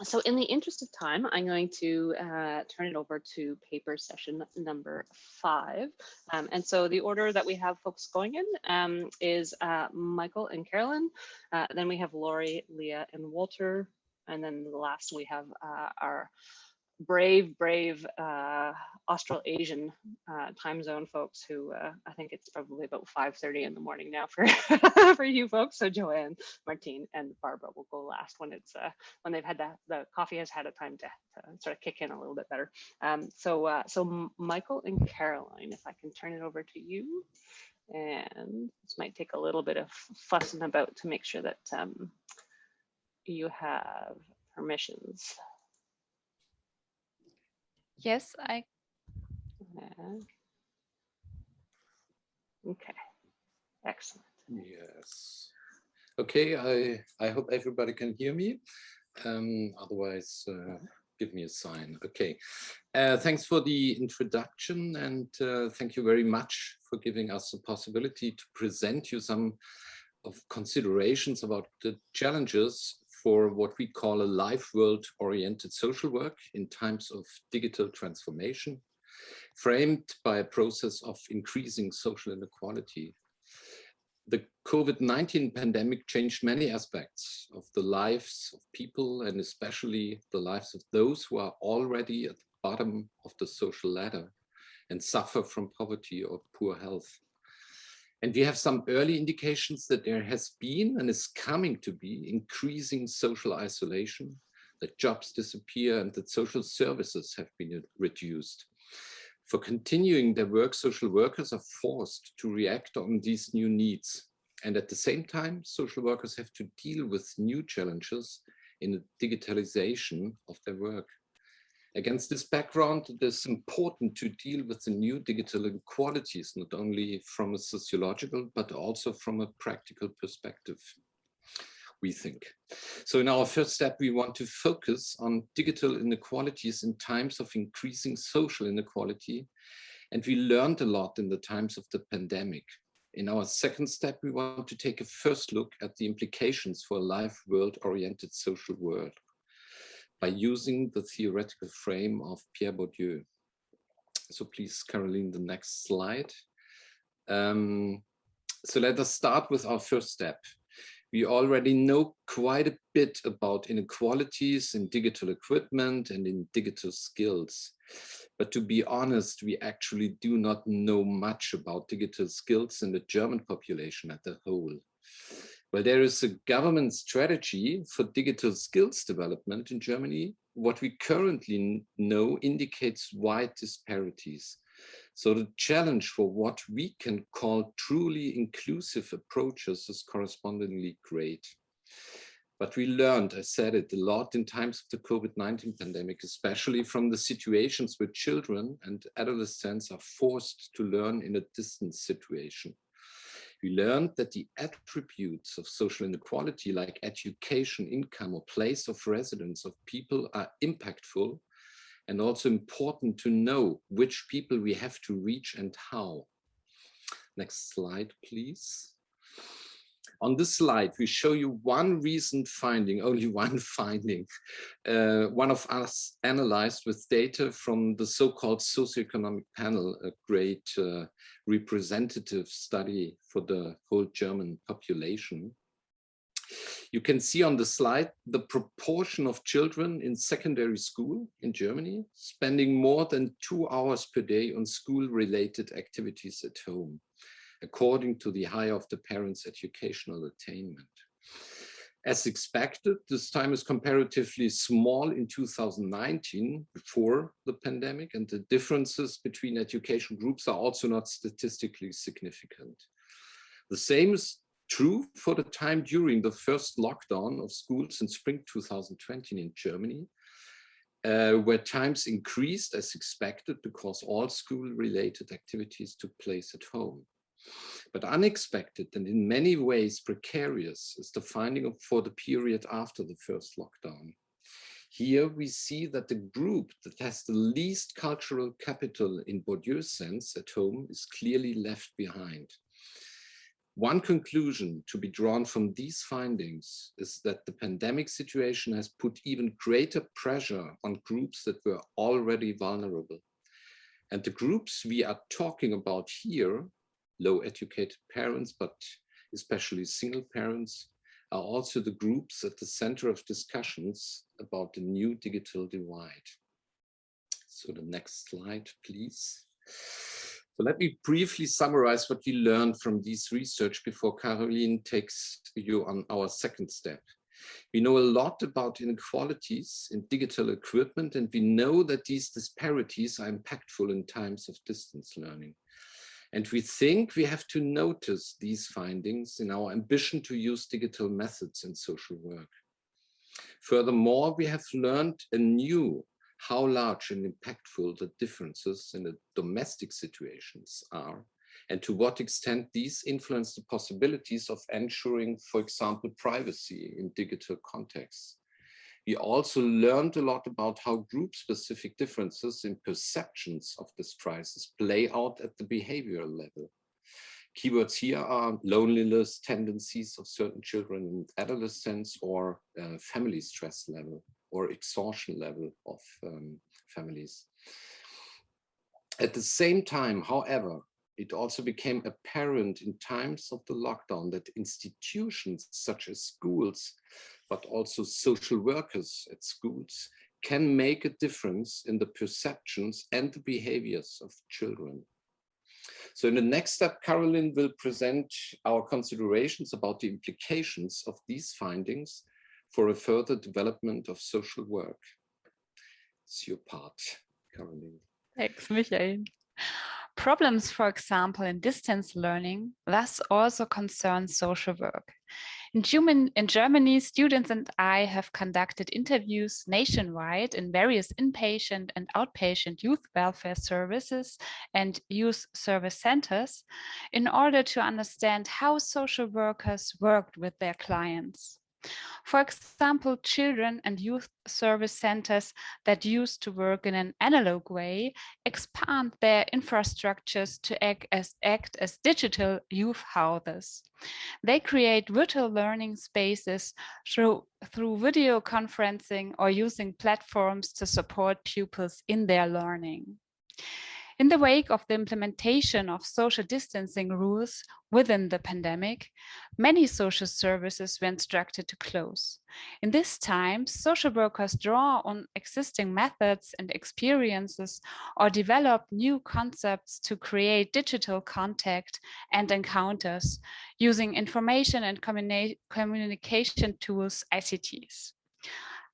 So in the interest of time, I'm going to turn it over to paper session number 5. And so the order that we have folks going in is Michael and Carolyn. Then we have Lauri, Leah, and Walter. And then the last we have our brave Australasian time zone folks who I think it's probably about 5:30 in the morning now for for you folks. So Joanne, Martine, and Barbara will go last when it's when they've had the coffee has had a time to sort of kick in a little bit better. So Michael and Caroline, if I can turn it over to you, and this might take a little bit of fussing about to make sure that you have permissions. Yes, Okay, excellent. Yes. Okay, I hope everybody can hear me. Otherwise, give me a sign. Okay. Thanks for the introduction, and thank you very much for giving us the possibility to present you some of considerations about the challenges for what we call a life world-oriented social work in times of digital transformation, framed by a process of increasing social inequality. The COVID-19 pandemic changed many aspects of the lives of people, and especially the lives of those who are already at the bottom of the social ladder and suffer from poverty or poor health. And we have some early indications that there has been and is coming to be increasing social isolation, that jobs disappear and that social services have been reduced. For continuing their work, social workers are forced to react on these new needs. And at the same time, social workers have to deal with new challenges in the digitalization of their work. Against this background, it is important to deal with the new digital inequalities, not only from a sociological, but also from a practical perspective, we think. So in our first step, we want to focus on digital inequalities in times of increasing social inequality. And we learned a lot in the times of the pandemic. In our second step, we want to take a first look at the implications for a life world-oriented social world by using the theoretical frame of Pierre Bourdieu. So please, Carolin, the next slide. So let us start with our first step. We already know quite a bit about inequalities in digital equipment and in digital skills. But to be honest, we actually do not know much about digital skills in the German population as a whole. Well, there is a government strategy for digital skills development in Germany. What we currently know indicates wide disparities. So the challenge for what we can call truly inclusive approaches is correspondingly great. But we learned, I said it, a lot in times of the COVID-19 pandemic, especially from the situations where children and adolescents are forced to learn in a distance situation. We learned that the attributes of social inequality, like education, income, or place of residence of people, are impactful and also important to know which people we have to reach and how. Next slide, please. On this slide, we show you one recent finding, only one finding. One of us analyzed with data from the so-called socioeconomic panel, a great representative study for the whole German population. You can see on the slide the proportion of children in secondary school in Germany spending more than 2 hours per day on school-related activities at home, according to the high of the parents' educational attainment. As expected, this time is comparatively small in 2019, before the pandemic, and the differences between education groups are also not statistically significant. The same is true for the time during the first lockdown of schools in spring 2020 in Germany, where times increased as expected because all school-related activities took place at home. But unexpected and in many ways precarious is the finding for the period after the first lockdown. Here we see that the group that has the least cultural capital in Bourdieu's sense at home is clearly left behind. One conclusion to be drawn from these findings is that the pandemic situation has put even greater pressure on groups that were already vulnerable. And the groups we are talking about here, low educated parents, but especially single parents, are also the groups at the center of discussions about the new digital divide. So the next slide, please. So let me briefly summarize what we learned from this research before Carolin takes you on our second step. We know a lot about inequalities in digital equipment, and we know that these disparities are impactful in times of distance learning. And we think we have to notice these findings in our ambition to use digital methods in social work. Furthermore, we have learned anew how large and impactful the differences in the domestic situations are, and to what extent these influence the possibilities of ensuring, for example, privacy in digital contexts. We also learned a lot about how group-specific differences in perceptions of this crisis play out at the behavioral level. Keywords here are loneliness, tendencies of certain children and adolescents, or family stress level or exhaustion level of families. At the same time, however, it also became apparent in times of the lockdown that institutions such as schools, but also social workers at schools, can make a difference in the perceptions and the behaviors of children. So in the next step, Carolin will present our considerations about the implications of these findings for a further development of social work. It's your part, Carolin. Thanks, Michael. Problems, for example, in distance learning, thus also concern social work. In Germany, students and I have conducted interviews nationwide in various inpatient and outpatient youth welfare services and youth service centers in order to understand how social workers worked with their clients. For example, children and youth service centers that used to work in an analog way expand their infrastructures to act as digital youth houses. They create virtual learning spaces through video conferencing or using platforms to support pupils in their learning. In the wake of the implementation of social distancing rules within the pandemic, many social services were instructed to close. In this time, social workers draw on existing methods and experiences or develop new concepts to create digital contact and encounters using information and communication tools, ICTs.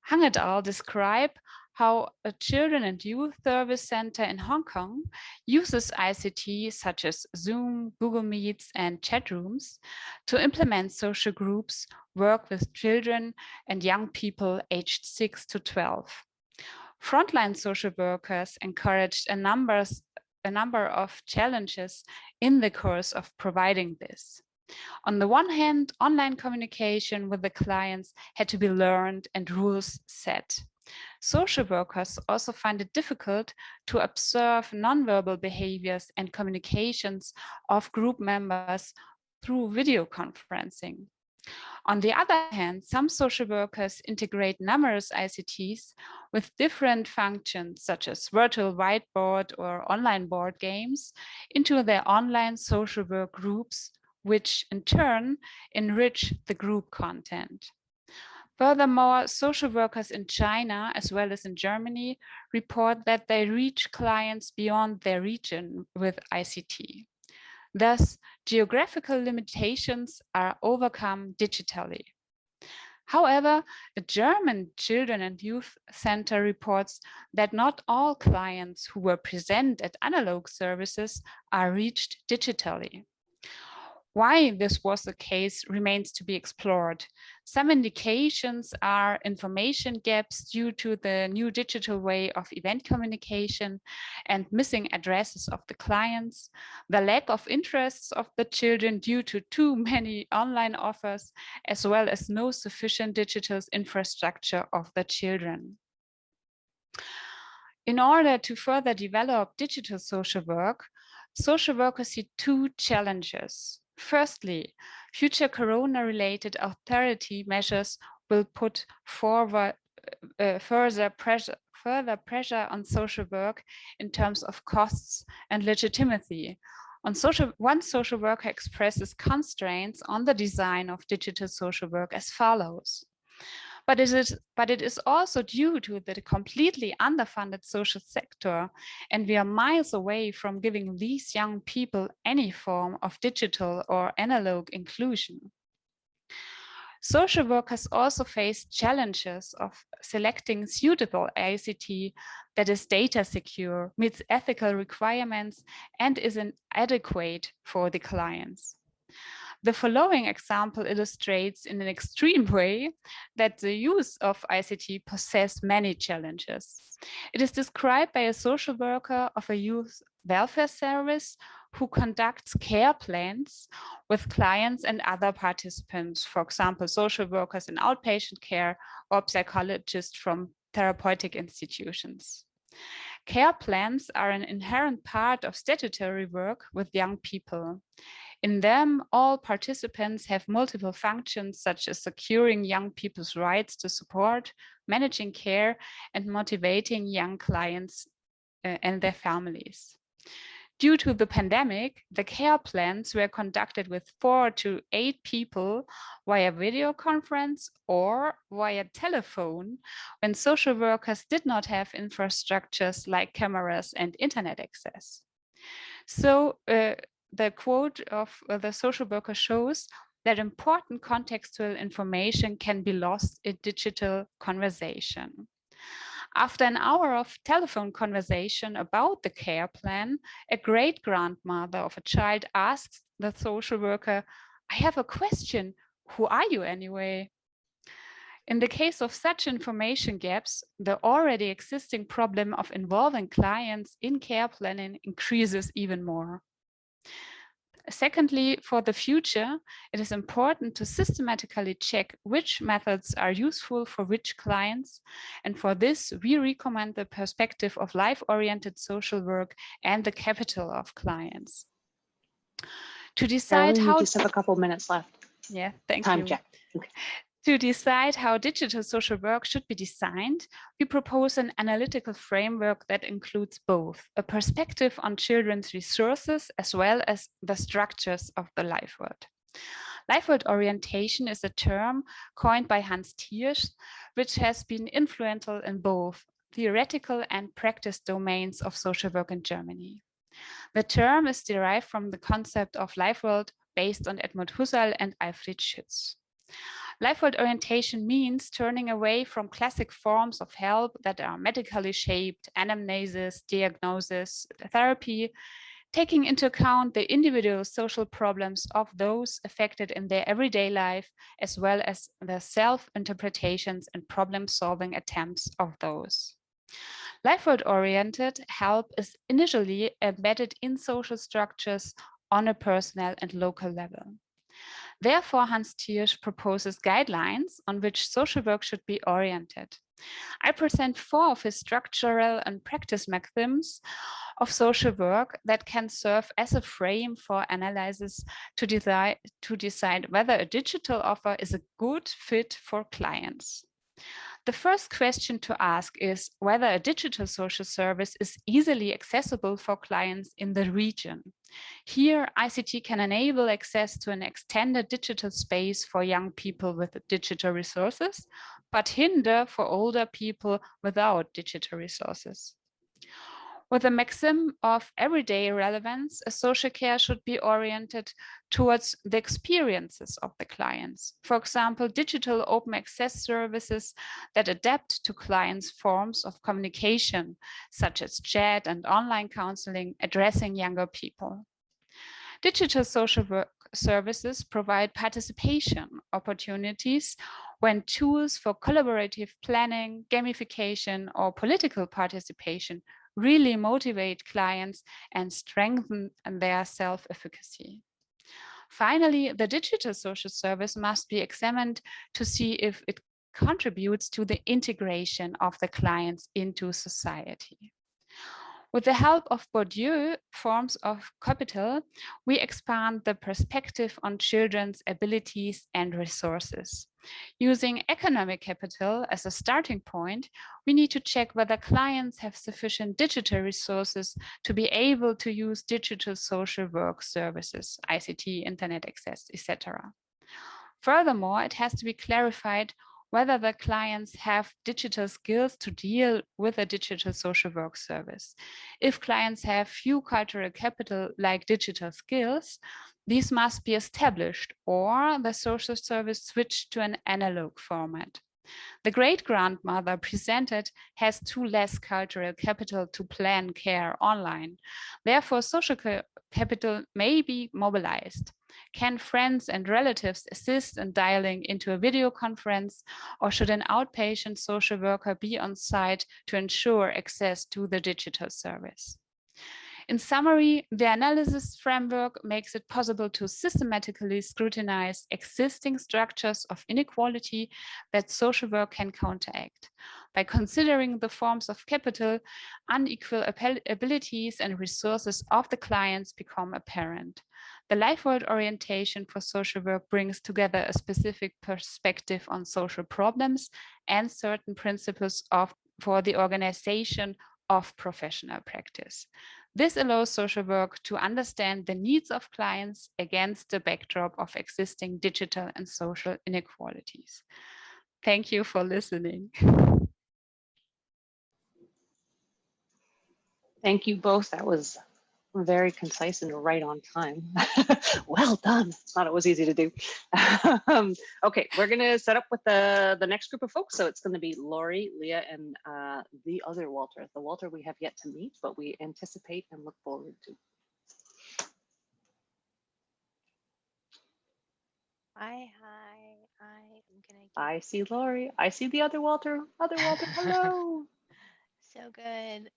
Hang et al. Describe how a children and youth service center in Hong Kong uses ICT such as Zoom, Google Meets, and chat rooms to implement social groups, work with children and young people aged 6 to 12. Frontline social workers encouraged a number of challenges in the course of providing this. On the one hand, online communication with the clients had to be learned and rules set. Social workers also find it difficult to observe nonverbal behaviors and communications of group members through video conferencing. On the other hand, some social workers integrate numerous ICTs with different functions, such as virtual whiteboard or online board games, into their online social work groups, which in turn enrich the group content. Furthermore, social workers in China, as well as in Germany, report that they reach clients beyond their region with ICT. Thus, geographical limitations are overcome digitally. However, a German children and youth center reports that not all clients who were present at analog services are reached digitally. Why this was the case remains to be explored. Some indications are information gaps due to the new digital way of event communication and missing addresses of the clients, the lack of interests of the children due to too many online offers, as well as no sufficient digital infrastructure of the children. In order to further develop digital social work, social workers see two challenges. Firstly, future corona-related austerity measures will put forward further pressure on social work in terms of costs and legitimacy. One social worker expresses constraints on the design of digital social work as follows. But it is also due to the completely underfunded social sector, and we are miles away from giving these young people any form of digital or analog inclusion. Social workers also face challenges of selecting suitable ICT that is data secure, meets ethical requirements, and is adequate for the clients. The following example illustrates in an extreme way that the use of ICT possesses many challenges. It is described by a social worker of a youth welfare service who conducts care plans with clients and other participants, for example, social workers in outpatient care or psychologists from therapeutic institutions. Care plans are an inherent part of statutory work with young people. In them, all participants have multiple functions, such as securing young people's rights to support, managing care, and motivating young clients and their families. Due to the pandemic, the care plans were conducted with 4 to 8 people via video conference or via telephone when social workers did not have infrastructures like cameras and internet access. So the quote of the social worker shows that important contextual information can be lost in digital conversation. After an hour of telephone conversation about the care plan, a great-grandmother of a child asks the social worker, "I have a question. Who are you anyway?" In the case of such information gaps, the already existing problem of involving clients in care planning increases even more. Secondly, for the future, it is important to systematically check which methods are useful for which clients. And for this, we recommend the perspective of life-oriented social work and the capital of clients. To decide Carolin, how— you just have a couple minutes left. Yeah, thank Time you. check. Okay. To decide how digital social work should be designed, we propose an analytical framework that includes both a perspective on children's resources as well as the structures of the life world. Life world orientation is a term coined by Hans Thiersch, which has been influential in both theoretical and practice domains of social work in Germany. The term is derived from the concept of life world based on Edmund Husserl and Alfred Schütz. Life world orientation means turning away from classic forms of help that are medically shaped, anamnesis, diagnosis, therapy, taking into account the individual social problems of those affected in their everyday life, as well as the self-interpretations and problem-solving attempts of those. Life world oriented help is initially embedded in social structures on a personal and local level. Therefore, Hans Thiersch proposes guidelines on which social work should be oriented. I present 4 of his structural and practice mechanisms of social work that can serve as a frame for analysis to decide whether a digital offer is a good fit for clients. The first question to ask is whether a digital social service is easily accessible for clients in the region. Here, ICT can enable access to an extended digital space for young people with digital resources, but hinder for older people without digital resources. With a maxim of everyday relevance, a social care should be oriented towards the experiences of the clients. For example, digital open access services that adapt to clients' forms of communication, such as chat and online counseling, addressing younger people. Digital social work services provide participation opportunities when tools for collaborative planning, gamification, or political participation really motivate clients and strengthen their self-efficacy. Finally, the digital social service must be examined to see if it contributes to the integration of the clients into society. With the help of Bourdieu forms of capital, we expand the perspective on children's abilities and resources. Using economic capital as a starting point, we need to check whether clients have sufficient digital resources to be able to use digital social work services, ICT, internet access, etc. Furthermore, it has to be clarified whether the clients have digital skills to deal with a digital social work service. If clients have few cultural capital like digital skills, these must be established or the social service switched to an analog format. The great-grandmother presented has too less cultural capital to plan care online. Therefore, social capital may be mobilized. Can friends and relatives assist in dialing into a video conference, or should an outpatient social worker be on site to ensure access to the digital service? In summary, the analysis framework makes it possible to systematically scrutinize existing structures of inequality that social work can counteract. By considering the forms of capital, unequal abilities and resources of the clients become apparent. The life world orientation for social work brings together a specific perspective on social problems and certain principles for the organization of professional practice. This allows social work to understand the needs of clients against the backdrop of existing digital and social inequalities. Thank you for listening. Thank you both. That was very concise and right on time. Well done. Thought it was easy to do. Okay, we're gonna set up with the next group of folks. So it's gonna be Lauri, Leah, and the other Walter, the Walter we have yet to meet, but we anticipate and look forward to. Hi, I'm gonna. I see Lauri. I see the other Walter. Other Walter, hello. So good.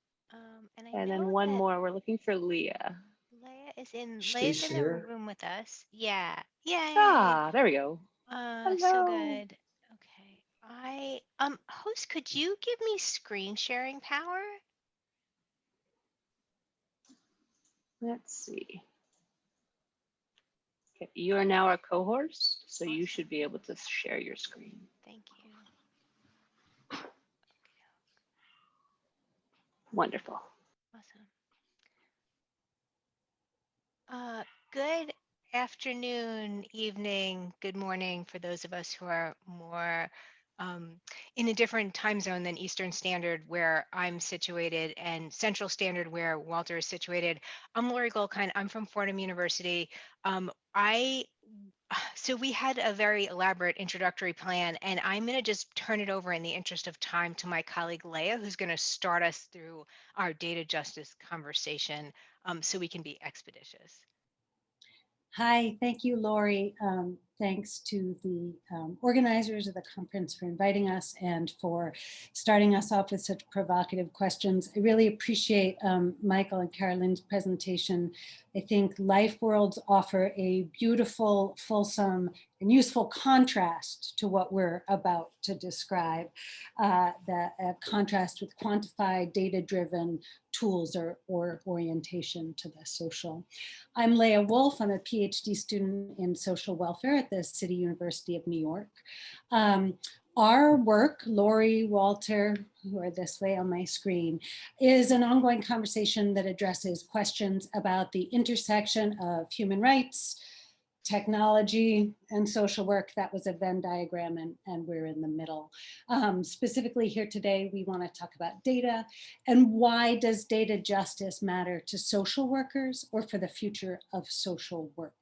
And then one more. We're looking for Leah. Leah is in. She's Leah's in the here. room with us. Yeah. Yay. Ah, there we go. So good. Okay. Host, could you give me screen sharing power? Let's see. Okay, you are now our co-host, so you should be able to share your screen. Thank you. Wonderful. Awesome. Good afternoon, evening, good morning for those of us who are more in a different time zone than Eastern Standard where I'm situated and Central Standard where Walter is situated. I'm Lauri Goldkind. I'm from Fordham University. So we had a very elaborate introductory plan, and I'm going to just turn it over in the interest of time to my colleague Leah, who's going to start us through our data justice conversation so we can be expeditious. Hi, thank you, Lauri. Thanks to the organizers of the conference for inviting us and for starting us off with such provocative questions. I really appreciate Michael and Carolin's presentation. I think life worlds offer a beautiful, fulsome, and useful contrast to what we're about to describe, the contrast with quantified, data-driven tools or orientation to the social. I'm Leah Wolf. I'm a PhD student in social welfare at the City University of New York. Our work, Lauri, Walter, who are this way on my screen, is an ongoing conversation that addresses questions about the intersection of human rights, technology, and social work. That was a Venn diagram, and we're in the middle. Specifically here today, we want to talk about data and why does data justice matter to social workers or for the future of social work.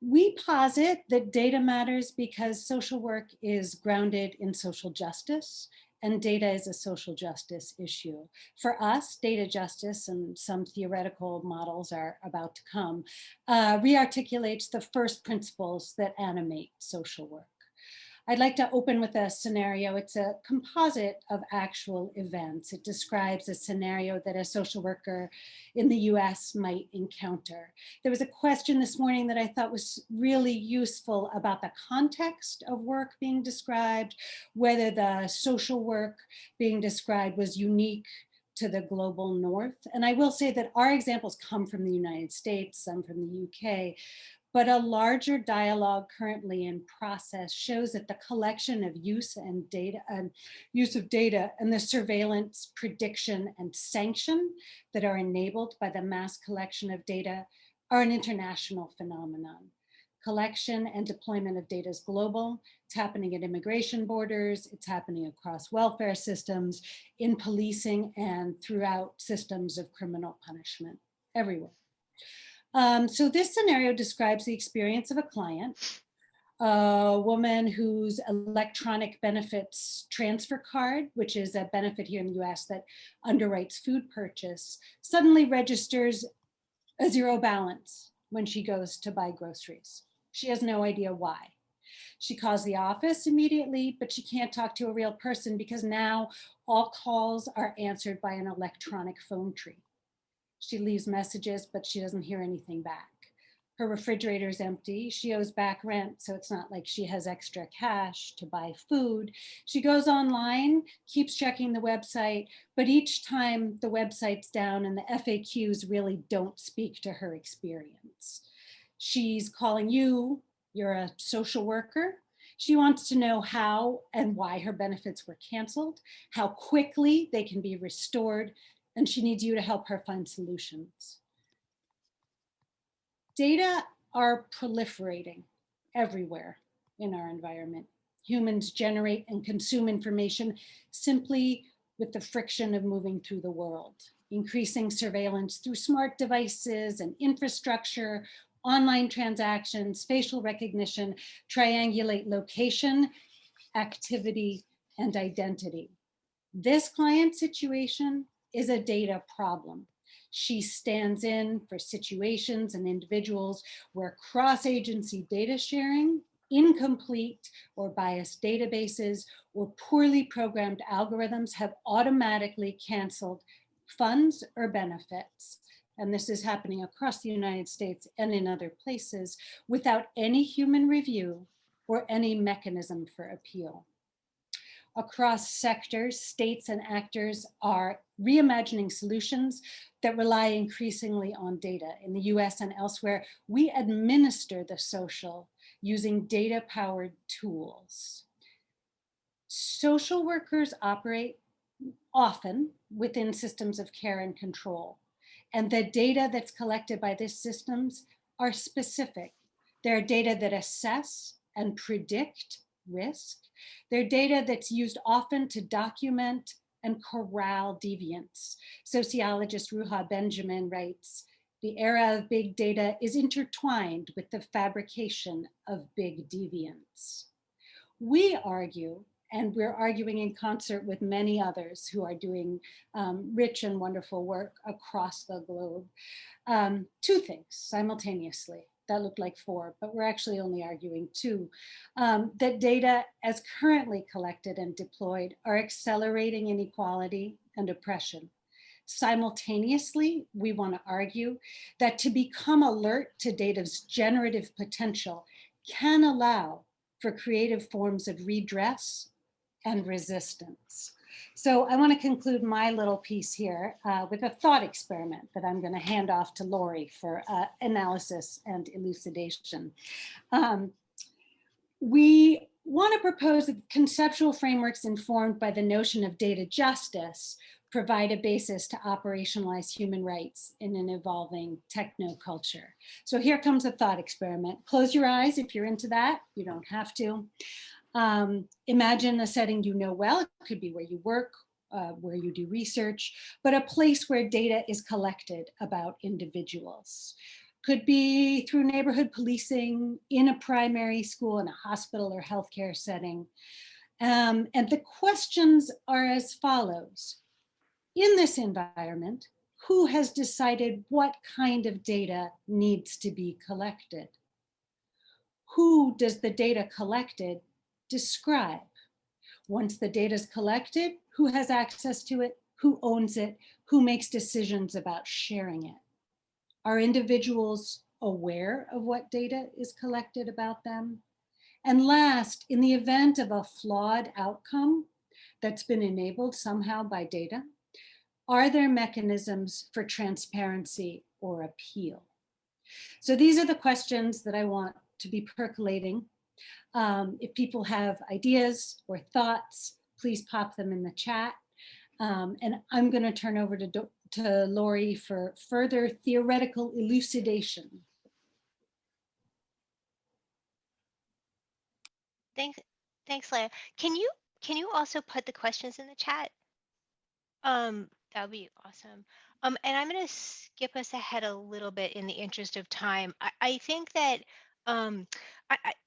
We posit that data matters because social work is grounded in social justice, and data is a social justice issue. For us, data justice, and some theoretical models are about to come, re-articulates the first principles that animate social work. I'd like to open with a scenario. It's a composite of actual events. It describes a scenario that a social worker in the US might encounter. There was a question this morning that I thought was really useful about the context of work being described, whether the social work being described was unique to the global north. And I will say that our examples come from the United States, some from the UK, but a larger dialogue currently in process shows that the collection of use of data and the surveillance, prediction, and sanction that are enabled by the mass collection of data are an international phenomenon. Collection and deployment of data is global. It's happening at immigration borders. It's happening across welfare systems, in policing, and throughout systems of criminal punishment, everywhere. So this scenario describes the experience of a client, a woman whose electronic benefits transfer card, which is a benefit here in the US that underwrites food purchase, suddenly registers a zero balance when she goes to buy groceries. She has no idea why. She calls the office immediately, but she can't talk to a real person because now all calls are answered by an electronic phone tree. She leaves messages, but she doesn't hear anything back. Her refrigerator is empty. She owes back rent, so it's not like she has extra cash to buy food. She goes online, keeps checking the website, but each time the website's down and the FAQs really don't speak to her experience. She's calling you, you're a social worker. She wants to know how and why her benefits were canceled, how quickly they can be restored, and she needs you to help her find solutions. Data are proliferating everywhere in our environment. Humans generate and consume information simply with the friction of moving through the world. Increasing surveillance through smart devices and infrastructure, online transactions, facial recognition, triangulate location, activity, and identity. This client situation is a data problem. She stands in for situations and individuals where cross-agency data sharing, incomplete or biased databases, or poorly programmed algorithms have automatically canceled funds or benefits. And this is happening across the United States and in other places without any human review or any mechanism for appeal. Across sectors, states and actors are reimagining solutions that rely increasingly on data. In the US and elsewhere, we administer the social using data-powered tools. Social workers operate often within systems of care and control. And the data that's collected by these systems are specific. They're data that assess and predict risk. They're data that's used often to document and corral deviance. Sociologist Ruha Benjamin writes, "The era of big data is intertwined with the fabrication of big deviance." We argue, and we're arguing in concert with many others who are doing rich and wonderful work across the globe, two things simultaneously. That looked like four, but we're actually only arguing two. That data as currently collected and deployed are accelerating inequality and oppression. Simultaneously, we want to argue that to become alert to data's generative potential can allow for creative forms of redress and resistance. So I want to conclude my little piece here with a thought experiment that I'm going to hand off to Lauri for analysis and elucidation. We want to propose that conceptual frameworks informed by the notion of data justice provide a basis to operationalize human rights in an evolving technoculture. So here comes a thought experiment. Close your eyes if you're into that. You don't have to. Imagine a setting you know well. It could be where you work, where you do research, but a place where data is collected about individuals. Could be through neighborhood policing, in a primary school, in a hospital or healthcare setting. And the questions are as follows. In this environment, who has decided what kind of data needs to be collected? Who does the data collected describe? Once the data is collected, who has access to it? Who owns it? Who makes decisions about sharing it? Are individuals aware of what data is collected about them? And last, in the event of a flawed outcome that's been enabled somehow by data, Are there mechanisms for transparency or appeal? So these are the questions that I want to be percolating. If people have ideas or thoughts, please pop them in the chat. And I'm going to turn over to Lauri for further theoretical elucidation. Thanks, Leah. Can you also put the questions in the chat? That would be awesome. And I'm going to skip us ahead a little bit in the interest of time. I think that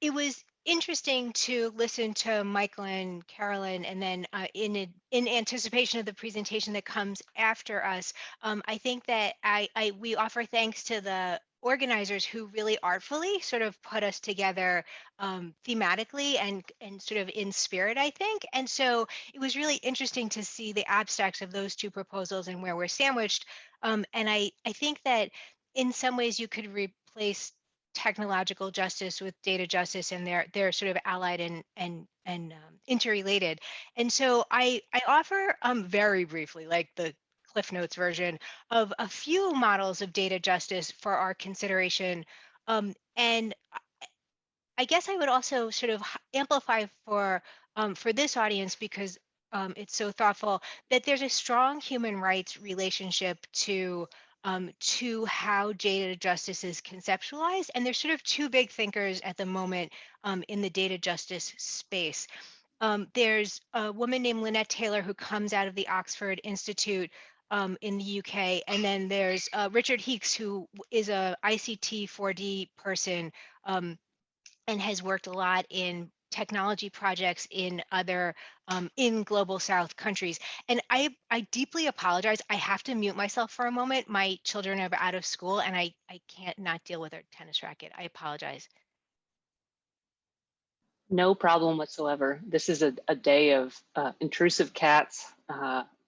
it was interesting to listen to Michael and Carolin, and then in anticipation of the presentation that comes after us, I think that we offer thanks to the organizers who really artfully sort of put us together thematically and sort of in spirit, I think. And so it was really interesting to see the abstracts of those two proposals and where we're sandwiched. And I think that in some ways you could replace technological justice with data justice, and they're sort of allied and interrelated. And so I offer very briefly, like the Cliff Notes version of a few models of data justice for our consideration. And I guess I would also sort of amplify for this audience, because it's so thoughtful, that there's a strong human rights relationship to how data justice is conceptualized. And there's sort of two big thinkers at the moment in the data justice space. There's a woman named Lynette Taylor who comes out of the Oxford Institute in the UK. And then there's Richard Heeks, who is a ICT 4D person and has worked a lot in technology projects in other in global South countries. And I deeply apologize. I have to mute myself for a moment. My children are out of school and I can't not deal with their tennis racket. I apologize. No problem whatsoever. This is a day of intrusive cats,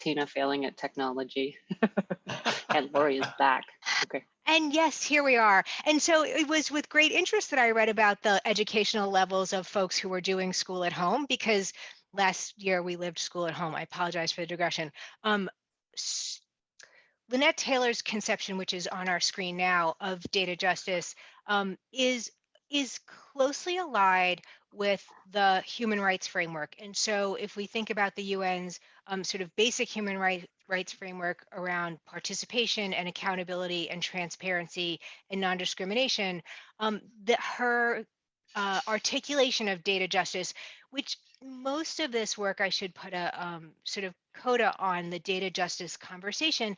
Tina failing at technology, and Lauri is back. Okay. And yes, here we are. And so it was with great interest that I read about the educational levels of folks who were doing school at home, because last year we lived school at home. I apologize for the digression. Lynette Taylor's conception, which is on our screen now, of data justice is closely allied with the human rights framework. And so if we think about the UN's sort of basic human rights framework around participation and accountability and transparency and non-discrimination, her articulation of data justice, which most of this work, I should put a sort of coda on the data justice conversation,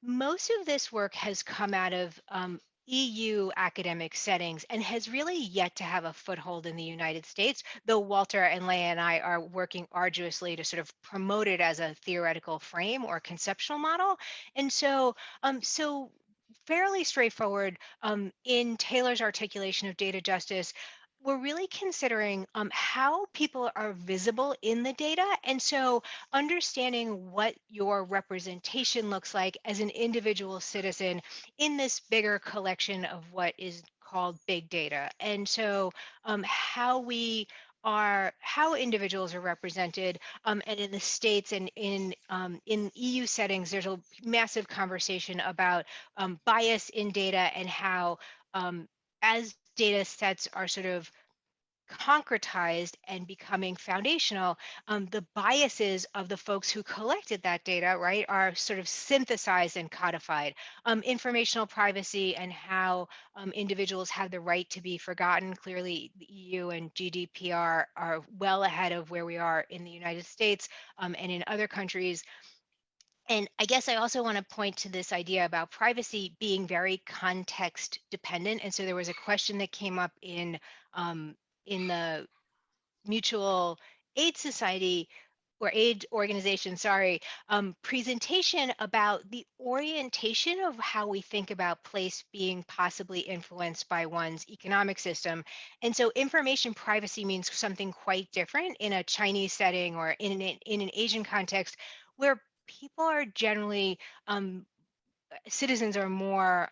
most of this work has come out of EU academic settings and has really yet to have a foothold in the United States, though Walter and Leah and I are working arduously to sort of promote it as a theoretical frame or conceptual model. And so, so fairly straightforward in Taylor's articulation of data justice, we're really considering how people are visible in the data. And so understanding what your representation looks like as an individual citizen in this bigger collection of what is called big data. And so how individuals are represented, and in the States and in EU settings, there's a massive conversation about bias in data and how as data sets are sort of concretized and becoming foundational, the biases of the folks who collected that data, right, are sort of synthesized and codified. Informational privacy and how individuals have the right to be forgotten. Clearly, the EU and GDPR are well ahead of where we are in the United States and in other countries. And I guess I also want to point to this idea about privacy being very context dependent. And so there was a question that came up in the Mutual Aid Society or aid organization, sorry, presentation about the orientation of how we think about place being possibly influenced by one's economic system. And so information privacy means something quite different in a Chinese setting or in an Asian context, where people are generally, citizens are more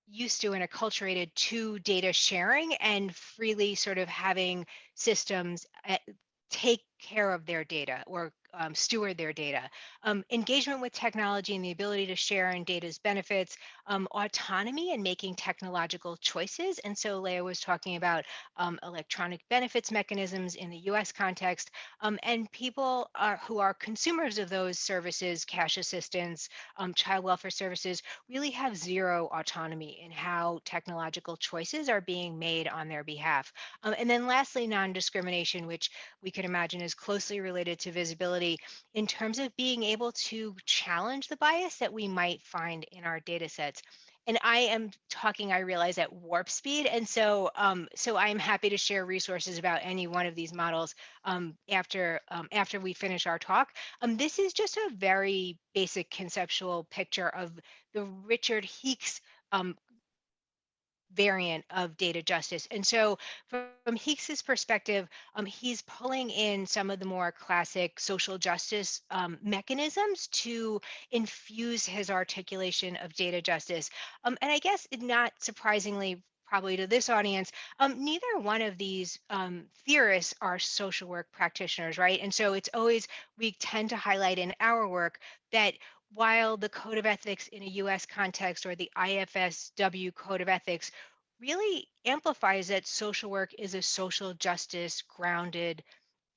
used to and acculturated to data sharing and freely sort of having systems take care of their data or steward their data. Engagement with technology and the ability to share in data's benefits, autonomy and making technological choices. And so Leah was talking about electronic benefits mechanisms in the US context, and people who are consumers of those services, cash assistance, child welfare services, really have zero autonomy in how technological choices are being made on their behalf. And then lastly, non-discrimination, which we could imagine is closely related to visibility in terms of being able to challenge the bias that we might find in our data sets. And I am talking, I realize, at warp speed. And so so I'm happy to share resources about any one of these models after we finish our talk. This is just a very basic conceptual picture of the Richard Heeks variant of data justice. And so from Heeks's perspective, he's pulling in some of the more classic social justice mechanisms to infuse his articulation of data justice. And I guess not surprisingly, probably to this audience, neither one of these theorists are social work practitioners, right? And so it's always, we tend to highlight in our work that while the Code of Ethics in a US context or the IFSW Code of Ethics really amplifies that social work is a social justice grounded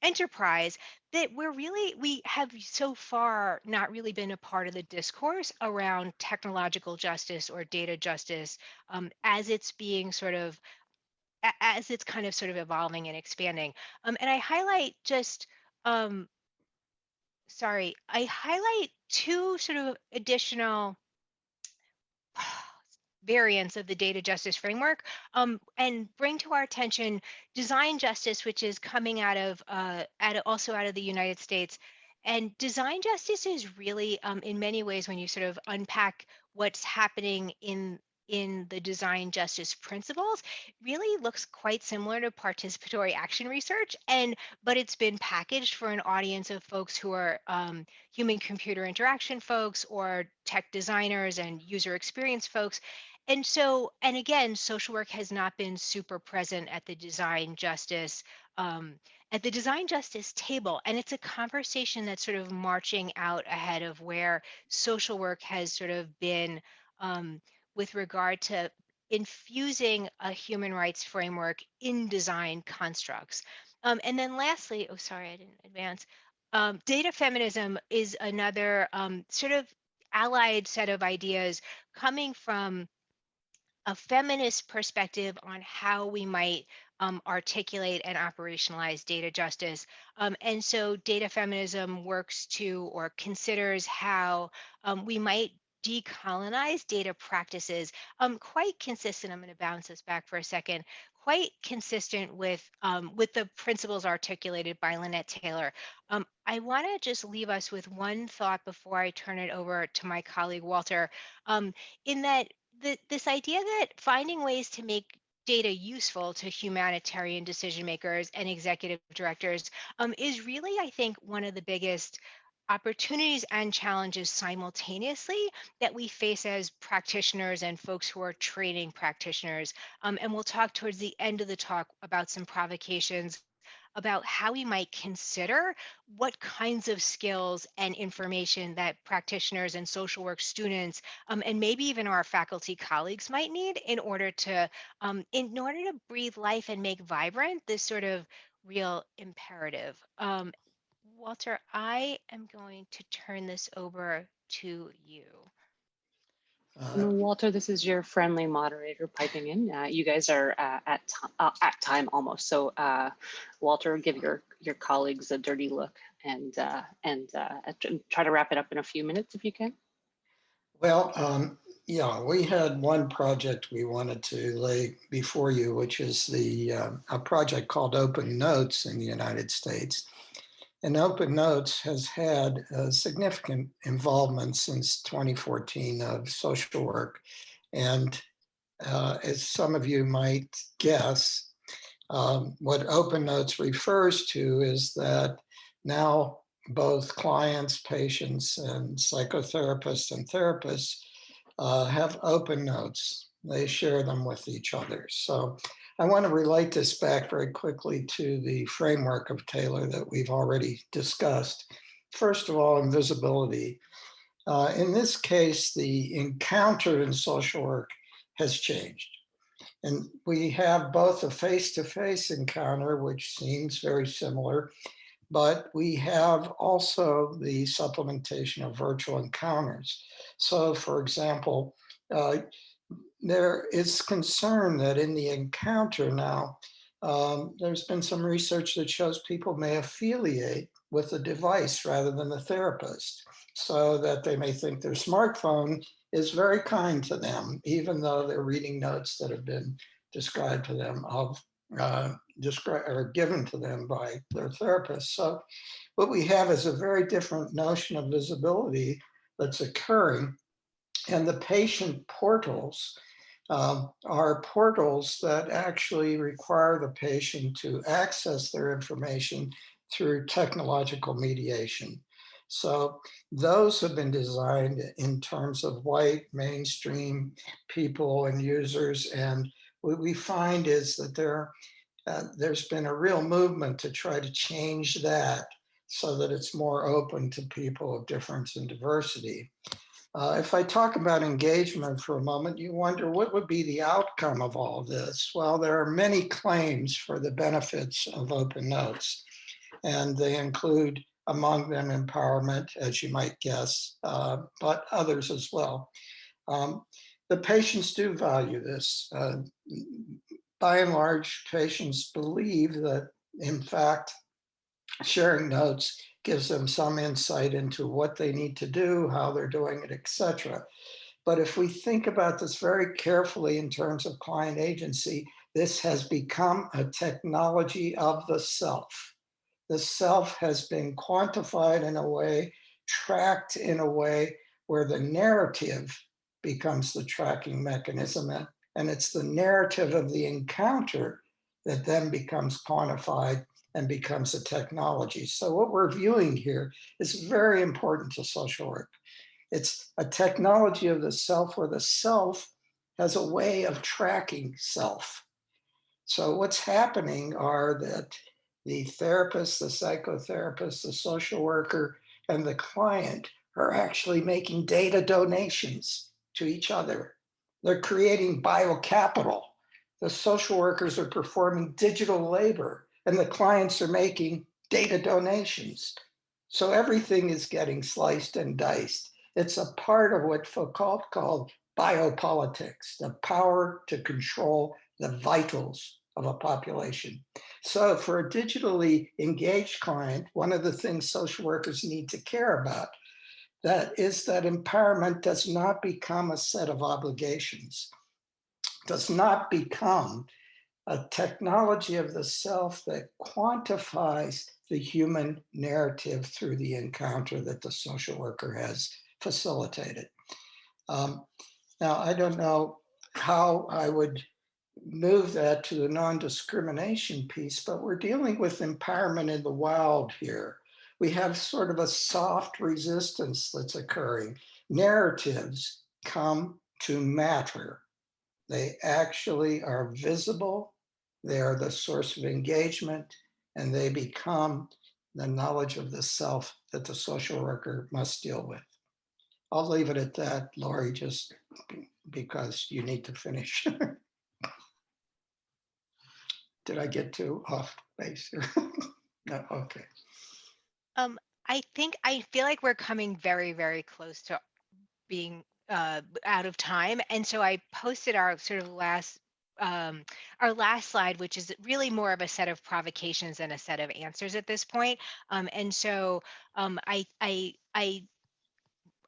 enterprise, that we have so far not really been a part of the discourse around technological justice or data justice as it's being sort of, as it's kind of sort of evolving and expanding. And I highlight just, I highlight two sort of additional variants of the data justice framework and bring to our attention design justice, which is coming out of also out of the United States. And design justice is really, in many ways, when you sort of unpack what's happening in the design justice principles, really looks quite similar to participatory action research, but it's been packaged for an audience of folks who are human computer interaction folks or tech designers and user experience folks. And so, and again, social work has not been super present at the design justice table. And it's a conversation that's sort of marching out ahead of where social work has sort of been with regard to infusing a human rights framework in design constructs. And then lastly, oh, sorry, I didn't advance. Data feminism is another sort of allied set of ideas coming from a feminist perspective on how we might articulate and operationalize data justice. And so data feminism works to or considers how we might decolonize data practices, quite consistent. I'm going to bounce this back for a second. Quite consistent with the principles articulated by Lynette Taylor. I want to just leave us with one thought before I turn it over to my colleague Walter, in that this idea that finding ways to make data useful to humanitarian decision makers and executive directors is really, I think, one of the biggest opportunities and challenges simultaneously that we face as practitioners and folks who are training practitioners. And we'll talk towards the end of the talk about some provocations about how we might consider what kinds of skills and information that practitioners and social work students and maybe even our faculty colleagues might need in order to breathe life and make vibrant this sort of real imperative. Walter, I am going to turn this over to you. Walter, this is your friendly moderator piping in. You guys are at time almost. So Walter, give your colleagues a dirty look and try to wrap it up in a few minutes if you can. Well, yeah, we had one project we wanted to lay before you, which is a project called Open Notes in the United States. And Open Notes has had a significant involvement since 2014 of social work. And as some of you might guess, what Open Notes refers to is that now both clients, patients, and psychotherapists and therapists have open notes. They share them with each other. So I want to relate this back very quickly to the framework of Taylor that we've already discussed. first of all, invisibility. In this case, the encounter in social work has changed. And we have both a face-to-face encounter, which seems very similar, but we have also the supplementation of virtual encounters. So for example, there is concern that in the encounter now, there's been some research that shows people may affiliate with the device rather than the therapist, so that they may think their smartphone is very kind to them, even though they're reading notes that have been described to them or given to them by their therapist. So what we have is a very different notion of visibility that's occurring. And the patient portals are portals that actually require the patient to access their information through technological mediation. So those have been designed in terms of white mainstream people and users. And what we find is that there's been a real movement to try to change that so that it's more open to people of difference and diversity. If I talk about engagement for a moment, you wonder what would be the outcome of all this? Well, there are many claims for the benefits of open notes, and they include among them empowerment, as you might guess, but others as well. The patients do value this. By and large, patients believe that, in fact, sharing notes gives them some insight into what they need to do, how they're doing it, etc. But if we think about this very carefully in terms of client agency, this has become a technology of the self. The self has been quantified in a way, tracked in a way where the narrative becomes the tracking mechanism. And it's the narrative of the encounter that then becomes quantified and becomes a technology. So what we're viewing here is very important to social work. It's a technology of the self where the self has a way of tracking self. So what's happening are that the therapist, the psychotherapist, the social worker, and the client are actually making data donations to each other. They're creating biocapital. The social workers are performing digital labor, and the clients are making data donations. So everything is getting sliced and diced. It's a part of what Foucault called biopolitics, the power to control the vitals of a population. So for a digitally engaged client, one of the things social workers need to care about that is that empowerment does not become a set of obligations, does not become a technology of the self that quantifies the human narrative through the encounter that the social worker has facilitated. Now, I don't know how I would move that to the non-discrimination piece, but we're dealing with empowerment in the wild here. We have sort of a soft resistance that's occurring. Narratives come to matter. They actually are visible. They are the source of engagement, and they become the knowledge of the self that the social worker must deal with. I'll leave it at that, Lauri, just because you need to finish. Did I get too off base here? No, okay. I feel like we're coming very, very close to being out of time, and so I posted our sort of last slide, which is really more of a set of provocations than a set of answers at this point. And so I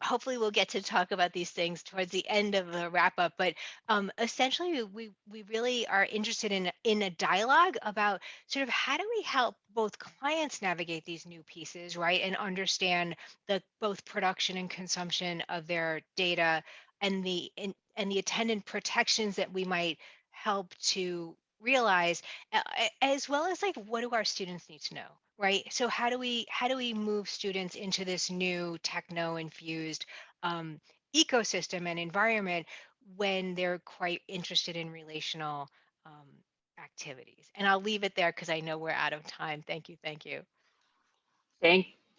hopefully we'll get to talk about these things towards the end of the wrap up, but essentially we really are interested in a dialogue about sort of how do we help both clients navigate these new pieces, right, and understand the both production and consumption of their data and the attendant protections that we might help to realize, as well as like what do our students need to know, right? So how do we move students into this new techno infused ecosystem and environment when they're quite interested in relational activities? And I'll leave it there because I know we're out of time. Thank you. Thank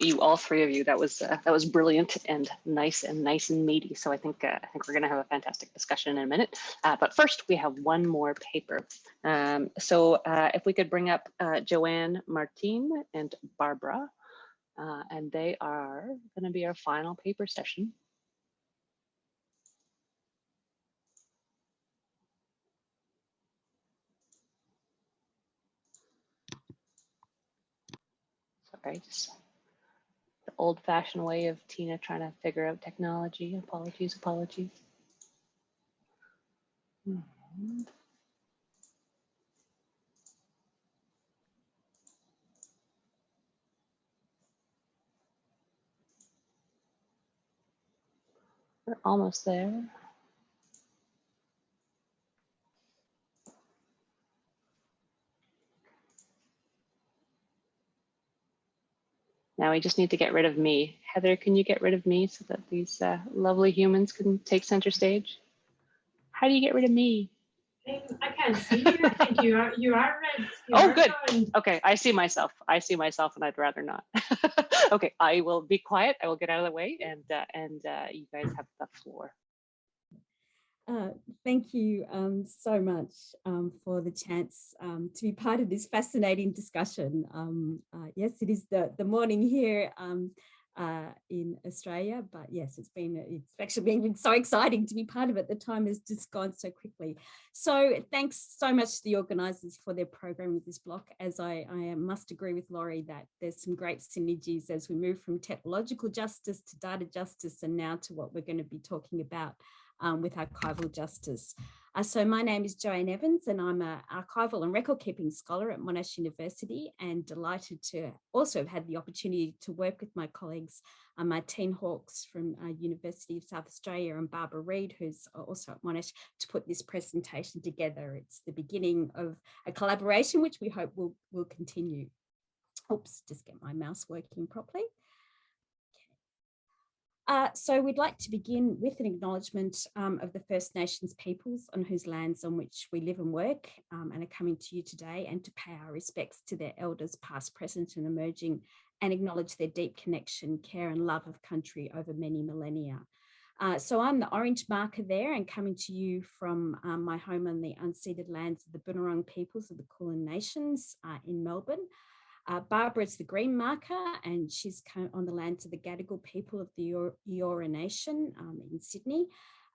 you all three of you. That was brilliant and nice and meaty. So I think we're going to have a fantastic discussion in a minute. But first, we have one more paper. So if we could bring up Joanne, Martine, and Barbara, and they are going to be our final paper session. Sorry, just the old-fashioned way of Tina trying to figure out technology. Apologies. We're almost there. Now we just need to get rid of me. Heather, can you get rid of me so that these lovely humans can take center stage? How do you get rid of me? I can't see you. I think you are red. Oh, good. Okay, I see myself, and I'd rather not. Okay, I will be quiet. I will get out of the way, and you guys have the floor. Thank you so much for the chance to be part of this fascinating discussion. Yes, it is the morning here in Australia, but yes, it's actually been so exciting to be part of it. The time has just gone so quickly. So thanks so much to the organisers for their program of this block, as I must agree with Lauri that there's some great synergies as we move from technological justice to data justice, and now to what we're going to be talking about with archival justice. So my name is Joanne Evans, and I'm an archival and record keeping scholar at Monash University, and delighted to also have had the opportunity to work with my colleagues, Martine Hawkes from University of South Australia and Barbara Reid, who's also at Monash, to put this presentation together. It's the beginning of a collaboration which we hope will continue. Oops, just get my mouse working properly. So we'd like to begin with an acknowledgement of the First Nations peoples on whose lands on which we live and work, and are coming to you today, and to pay our respects to their elders past, present and emerging, and acknowledge their deep connection, care and love of country over many millennia. So I'm the orange marker there, and coming to you from my home on the unceded lands of the Bunurong peoples of the Kulin Nations in Melbourne. Barbara is the green marker, and she's on the lands of the Gadigal people of the Eora Nation in Sydney.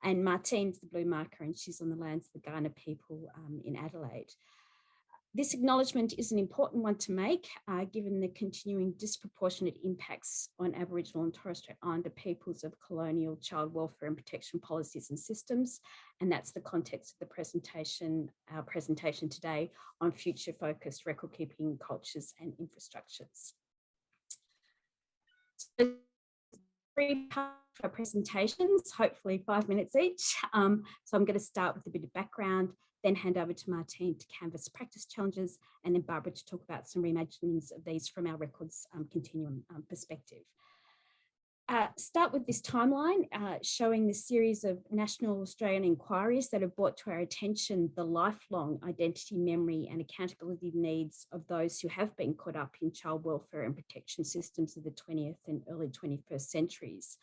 And Martine's the blue marker, and she's on the lands of the Kaurna people in Adelaide. This acknowledgement is an important one to make, given the continuing disproportionate impacts on Aboriginal and Torres Strait Islander peoples of colonial child welfare and protection policies and systems. And that's the context of the presentation, our presentation today on future-focused record-keeping cultures and infrastructures. So, 3 parts of our presentations, hopefully 5 minutes each. So I'm going to start with a bit of background, then hand over to Martine to canvass practice challenges, and then Barbara to talk about some reimaginings of these from our records continuum perspective. Start with this timeline showing the series of national Australian inquiries that have brought to our attention the lifelong identity, memory and accountability needs of those who have been caught up in child welfare and protection systems of the 20th and early 21st centuries.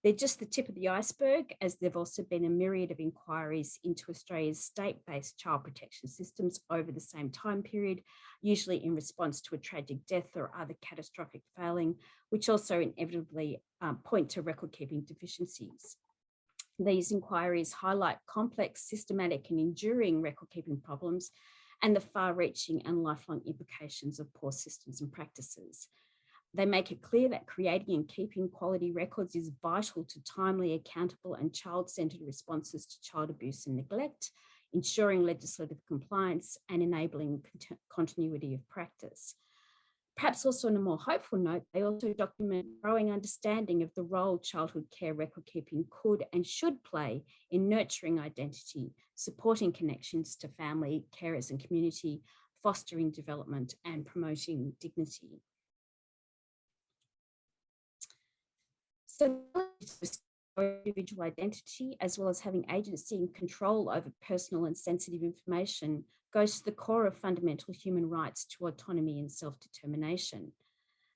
They're just the tip of the iceberg, as there've also been a myriad of inquiries into Australia's state-based child protection systems over the same time period, usually in response to a tragic death or other catastrophic failing, which also inevitably point to record-keeping deficiencies. These inquiries highlight complex, systematic and enduring record-keeping problems and the far-reaching and lifelong implications of poor systems and practices. They make it clear that creating and keeping quality records is vital to timely, accountable and child-centred responses to child abuse and neglect, ensuring legislative compliance and enabling continuity of practice. Perhaps also on a more hopeful note, they also document growing understanding of the role childhood care record keeping could and should play in nurturing identity, supporting connections to family, carers and community, fostering development and promoting dignity. So individual identity, as well as having agency and control over personal and sensitive information, goes to the core of fundamental human rights to autonomy and self-determination.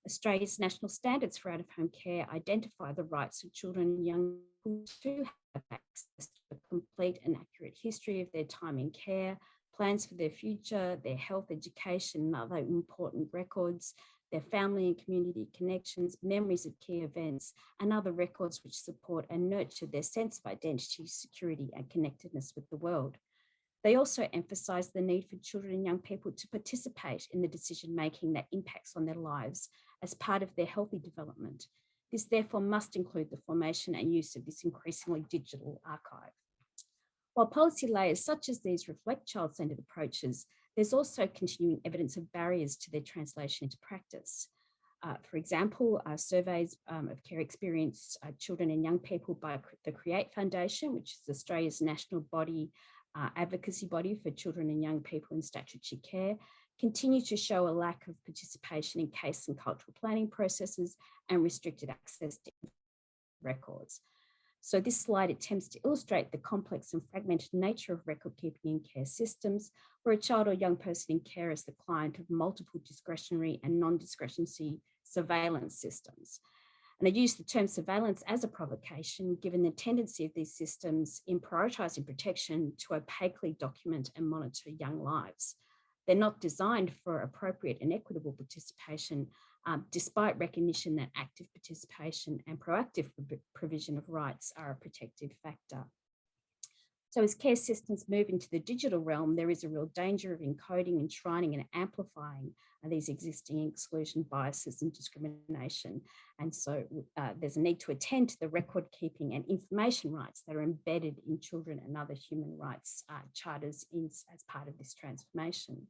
Australia's national standards for out-of-home care identify the rights of children and young people to have access to a complete and accurate history of their time in care, plans for their future, their health, education, and other important records, their family and community connections, memories of key events, and other records which support and nurture their sense of identity, security, and connectedness with the world. They also emphasise the need for children and young people to participate in the decision-making that impacts on their lives as part of their healthy development. This therefore must include the formation and use of this increasingly digital archive. While policy layers such as these reflect child-centred approaches, there's also continuing evidence of barriers to their translation into practice. For example, surveys of care experience children and young people by the CREATE Foundation, which is Australia's national body, advocacy body for children and young people in statutory care, continue to show a lack of participation in case and cultural planning processes and restricted access to records. So this slide attempts to illustrate the complex and fragmented nature of record keeping in care systems, where a child or young person in care is the client of multiple discretionary and non-discretionary surveillance systems. And I use the term surveillance as a provocation, given the tendency of these systems in prioritising protection to opaquely document and monitor young lives. They're not designed for appropriate and equitable participation, despite recognition that active participation and proactive provision of rights are a protective factor. So as care systems move into the digital realm, there is a real danger of encoding, enshrining and amplifying these existing exclusion biases and discrimination. And so there's a need to attend to the record keeping and information rights that are embedded in children and other human rights charters as part of this transformation.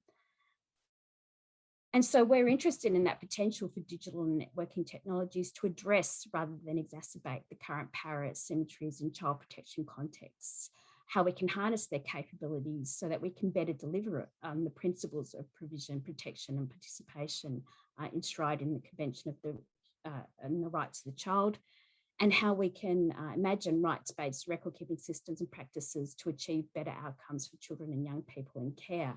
And so we're interested in that potential for digital and networking technologies to address rather than exacerbate the current power asymmetries in child protection contexts, how we can harness their capabilities so that we can better deliver the principles of provision, protection and participation enshrined in the Convention of the Rights of the Child, and how we can imagine rights-based record-keeping systems and practices to achieve better outcomes for children and young people in care.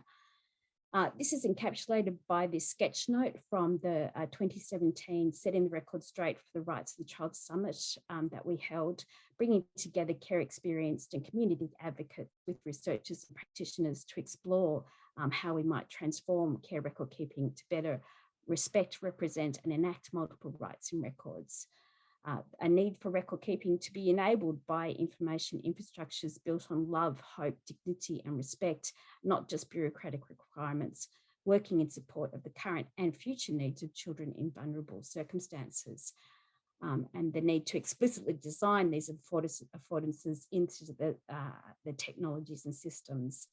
This is encapsulated by this sketch note from the 2017 Setting the Record Straight for the Rights of the Child Summit that we held, bringing together care experienced and community advocates with researchers and practitioners to explore how we might transform care record keeping to better respect, represent and enact multiple rights in records. A need for record keeping to be enabled by information infrastructures built on love, hope, dignity and respect, not just bureaucratic requirements, working in support of the current and future needs of children in vulnerable circumstances. And the need to explicitly design these affordances into the technologies and systems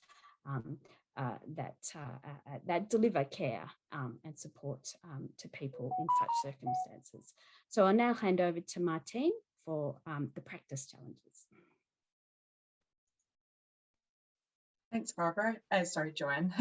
that deliver care and support to people in such circumstances. So I'll now hand over to Martine for the practice challenges. Thanks, Barbara. Sorry, Joanne.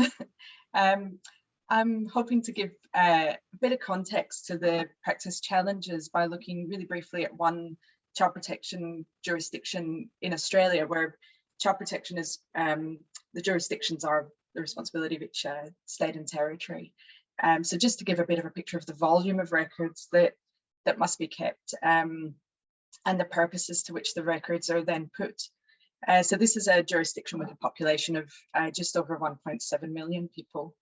I'm hoping to give a bit of context to the practice challenges by looking really briefly at one child protection jurisdiction in Australia, where child protection is, the jurisdictions are the responsibility of each state and territory. So just to give a bit of a picture of the volume of records that must be kept and the purposes to which the records are then put. So this is a jurisdiction with a population of just over 1.7 million people.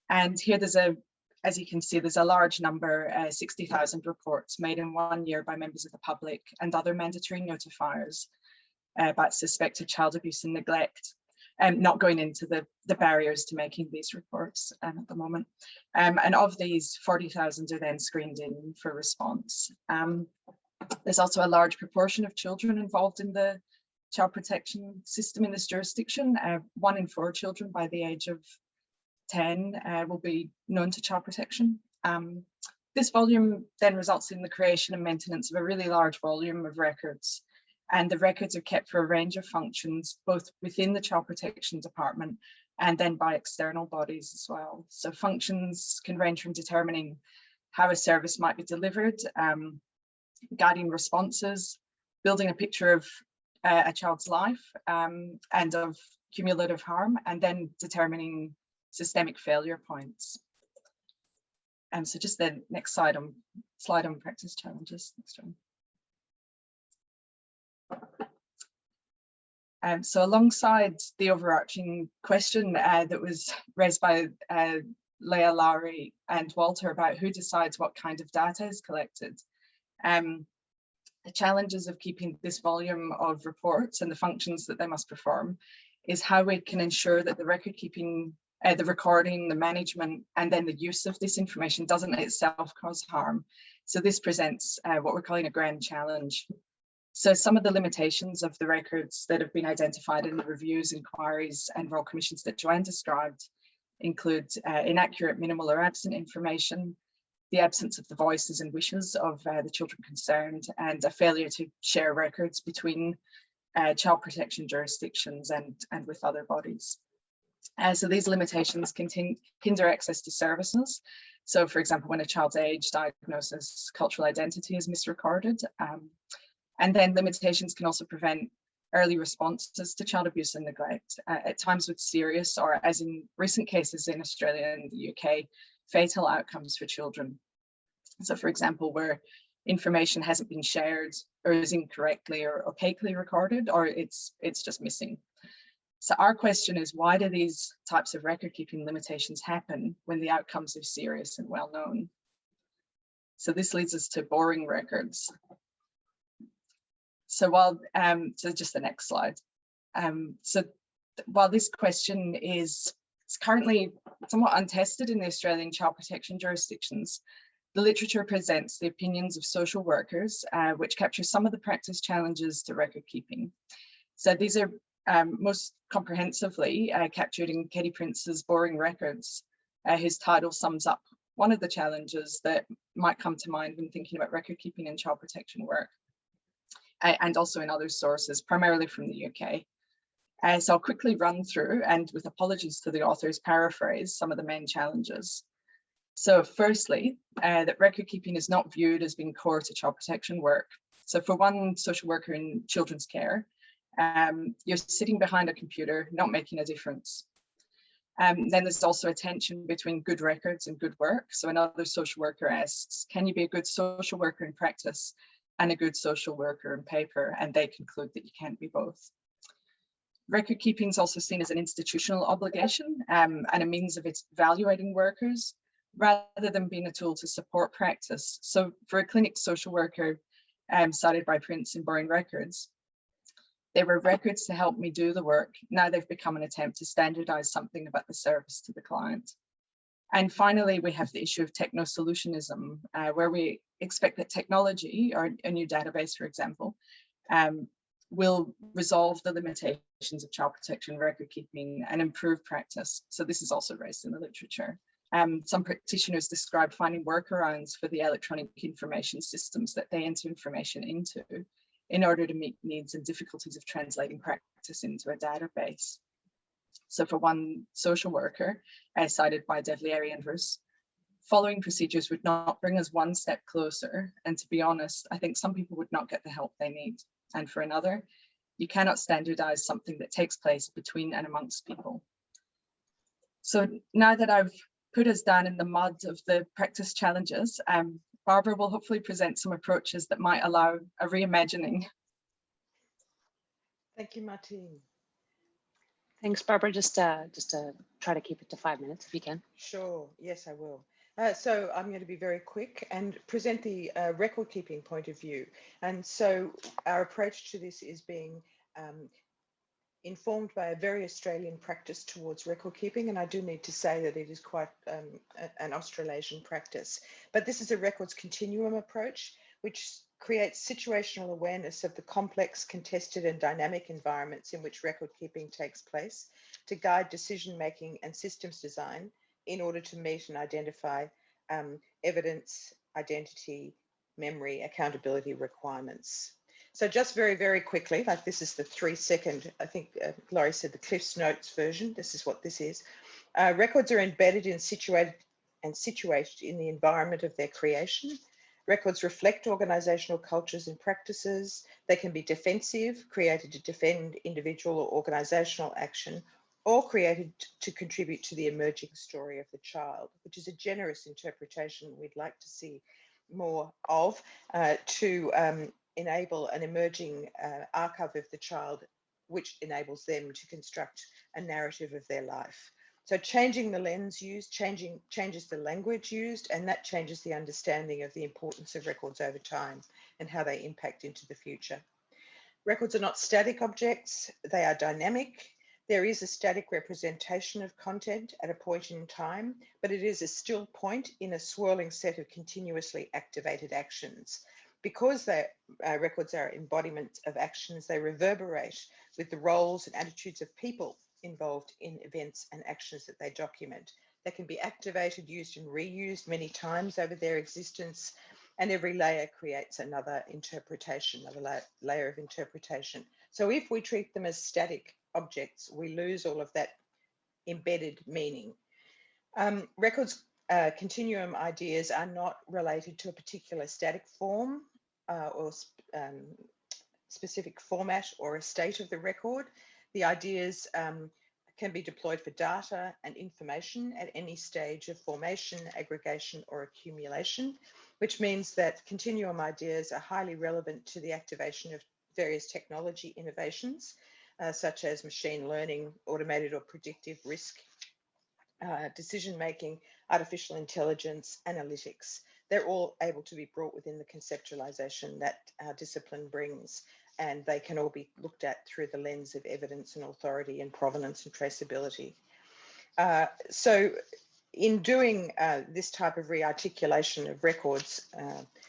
And here there's as you can see, there's a large number, 60,000 reports made in 1 year by members of the public and other mandatory notifiers about suspected child abuse and neglect. Not going into the barriers to making these reports at the moment. And of these, 40,000 are then screened in for response. There's also a large proportion of children involved in the child protection system in this jurisdiction. 1 in 4 children by the age of 10 will be known to child protection. This volume then results in the creation and maintenance of a really large volume of records. And the records are kept for a range of functions, both within the child protection department and then by external bodies as well. So functions can range from determining how a service might be delivered, guiding responses, building a picture of a child's life and of cumulative harm, and then determining systemic failure points. So just the next slide on practice challenges. Next one. So alongside the overarching question that was raised by Leah, Lauri and Walter about who decides what kind of data is collected, the challenges of keeping this volume of reports and the functions that they must perform is how we can ensure that the record keeping, the recording, the management, and then the use of this information doesn't itself cause harm. So this presents what we're calling a grand challenge. So some of the limitations of the records that have been identified in the reviews, inquiries, and royal commissions that Joanne described include inaccurate, minimal, or absent information, the absence of the voices and wishes of the children concerned, and a failure to share records between child protection jurisdictions and with other bodies. So these limitations can hinder access to services. So for example, when a child's age, diagnosis, cultural identity is misrecorded. And then limitations can also prevent early responses to child abuse and neglect, at times with serious, or as in recent cases in Australia and the UK, fatal outcomes for children. So for example, where information hasn't been shared or is incorrectly or opaquely recorded, or it's just missing. So our question is, why do these types of record keeping limitations happen when the outcomes are serious and well known? So this leads us to boring records. So while, so just the next slide. So while this question is currently somewhat untested in the Australian child protection jurisdictions, the literature presents the opinions of social workers, which capture some of the practice challenges to record keeping. So these are most comprehensively captured in Katie Prince's Boring Records. His title sums up one of the challenges that might come to mind when thinking about record keeping and child protection work, and also in other sources, primarily from the UK. So I'll quickly run through, and with apologies to the authors, paraphrase some of the main challenges. So firstly, that record keeping is not viewed as being core to child protection work. So for one social worker in children's care, you're sitting behind a computer, not making a difference. Then there's also a tension between good records and good work. So another social worker asks, can you be a good social worker in practice and a good social worker in paper? And they conclude that you can't be both. Record keeping is also seen as an institutional obligation and a means of evaluating workers rather than being a tool to support practice. So for a clinic social worker cited by Prince in Boring Records, they were records to help me do the work. Now they've become an attempt to standardize something about the service to the client. And finally, we have the issue of techno-solutionism, where we expect that technology, or a new database, for example, will resolve the limitations of child protection record keeping and improve practice. So this is also raised in the literature. Some practitioners describe finding workarounds for the electronic information systems that they enter information into in order to meet needs and difficulties of translating practice into a database. So for one social worker, cited by Devlieri and Roos, following procedures would not bring us one step closer. And to be honest, I think some people would not get the help they need. And for another, you cannot standardize something that takes place between and amongst people. So now that I've put us down in the mud of the practice challenges, Barbara will hopefully present some approaches that might allow a reimagining. Thank you, Martine. Thanks, Barbara. Just try to keep it to 5 minutes if you can. Sure, yes, I will. So I'm going to be very quick and present the record keeping point of view. And so our approach to this is being informed by a very Australian practice towards record keeping, and I do need to say that it is quite an Australasian practice. But this is a records continuum approach, which creates situational awareness of the complex, contested and dynamic environments in which record keeping takes place to guide decision making and systems design in order to meet and identify evidence, identity, memory, accountability requirements. So just very, very quickly, like this is the 3-second, I think Lauri said the Cliff's Notes version. This is what this is. Records are embedded and situated in the environment of their creation. Records reflect organizational cultures and practices. They can be defensive, created to defend individual or organizational action, or created to contribute to the emerging story of the child, which is a generous interpretation we'd like to see more of, to enable an emerging archive of the child, which enables them to construct a narrative of their life. So changing the lens used changes the language used, and that changes the understanding of the importance of records over time and how they impact into the future. Records are not static objects, they are dynamic. There is a static representation of content at a point in time, but it is a still point in a swirling set of continuously activated actions. Because records are embodiments of actions, they reverberate with the roles and attitudes of people involved in events and actions that they document. They can be activated, used and reused many times over their existence, and every layer creates another interpretation, another layer of interpretation. So if we treat them as static objects, we lose all of that embedded meaning. Records continuum ideas are not related to a particular static form or specific format or a state of the record. The ideas can be deployed for data and information at any stage of formation, aggregation, or accumulation, which means that continuum ideas are highly relevant to the activation of various technology innovations, such as machine learning, automated or predictive risk, decision-making, artificial intelligence, analytics. They're all able to be brought within the conceptualization that our discipline brings, and they can all be looked at through the lens of evidence and authority and provenance and traceability. So in doing this type of rearticulation of records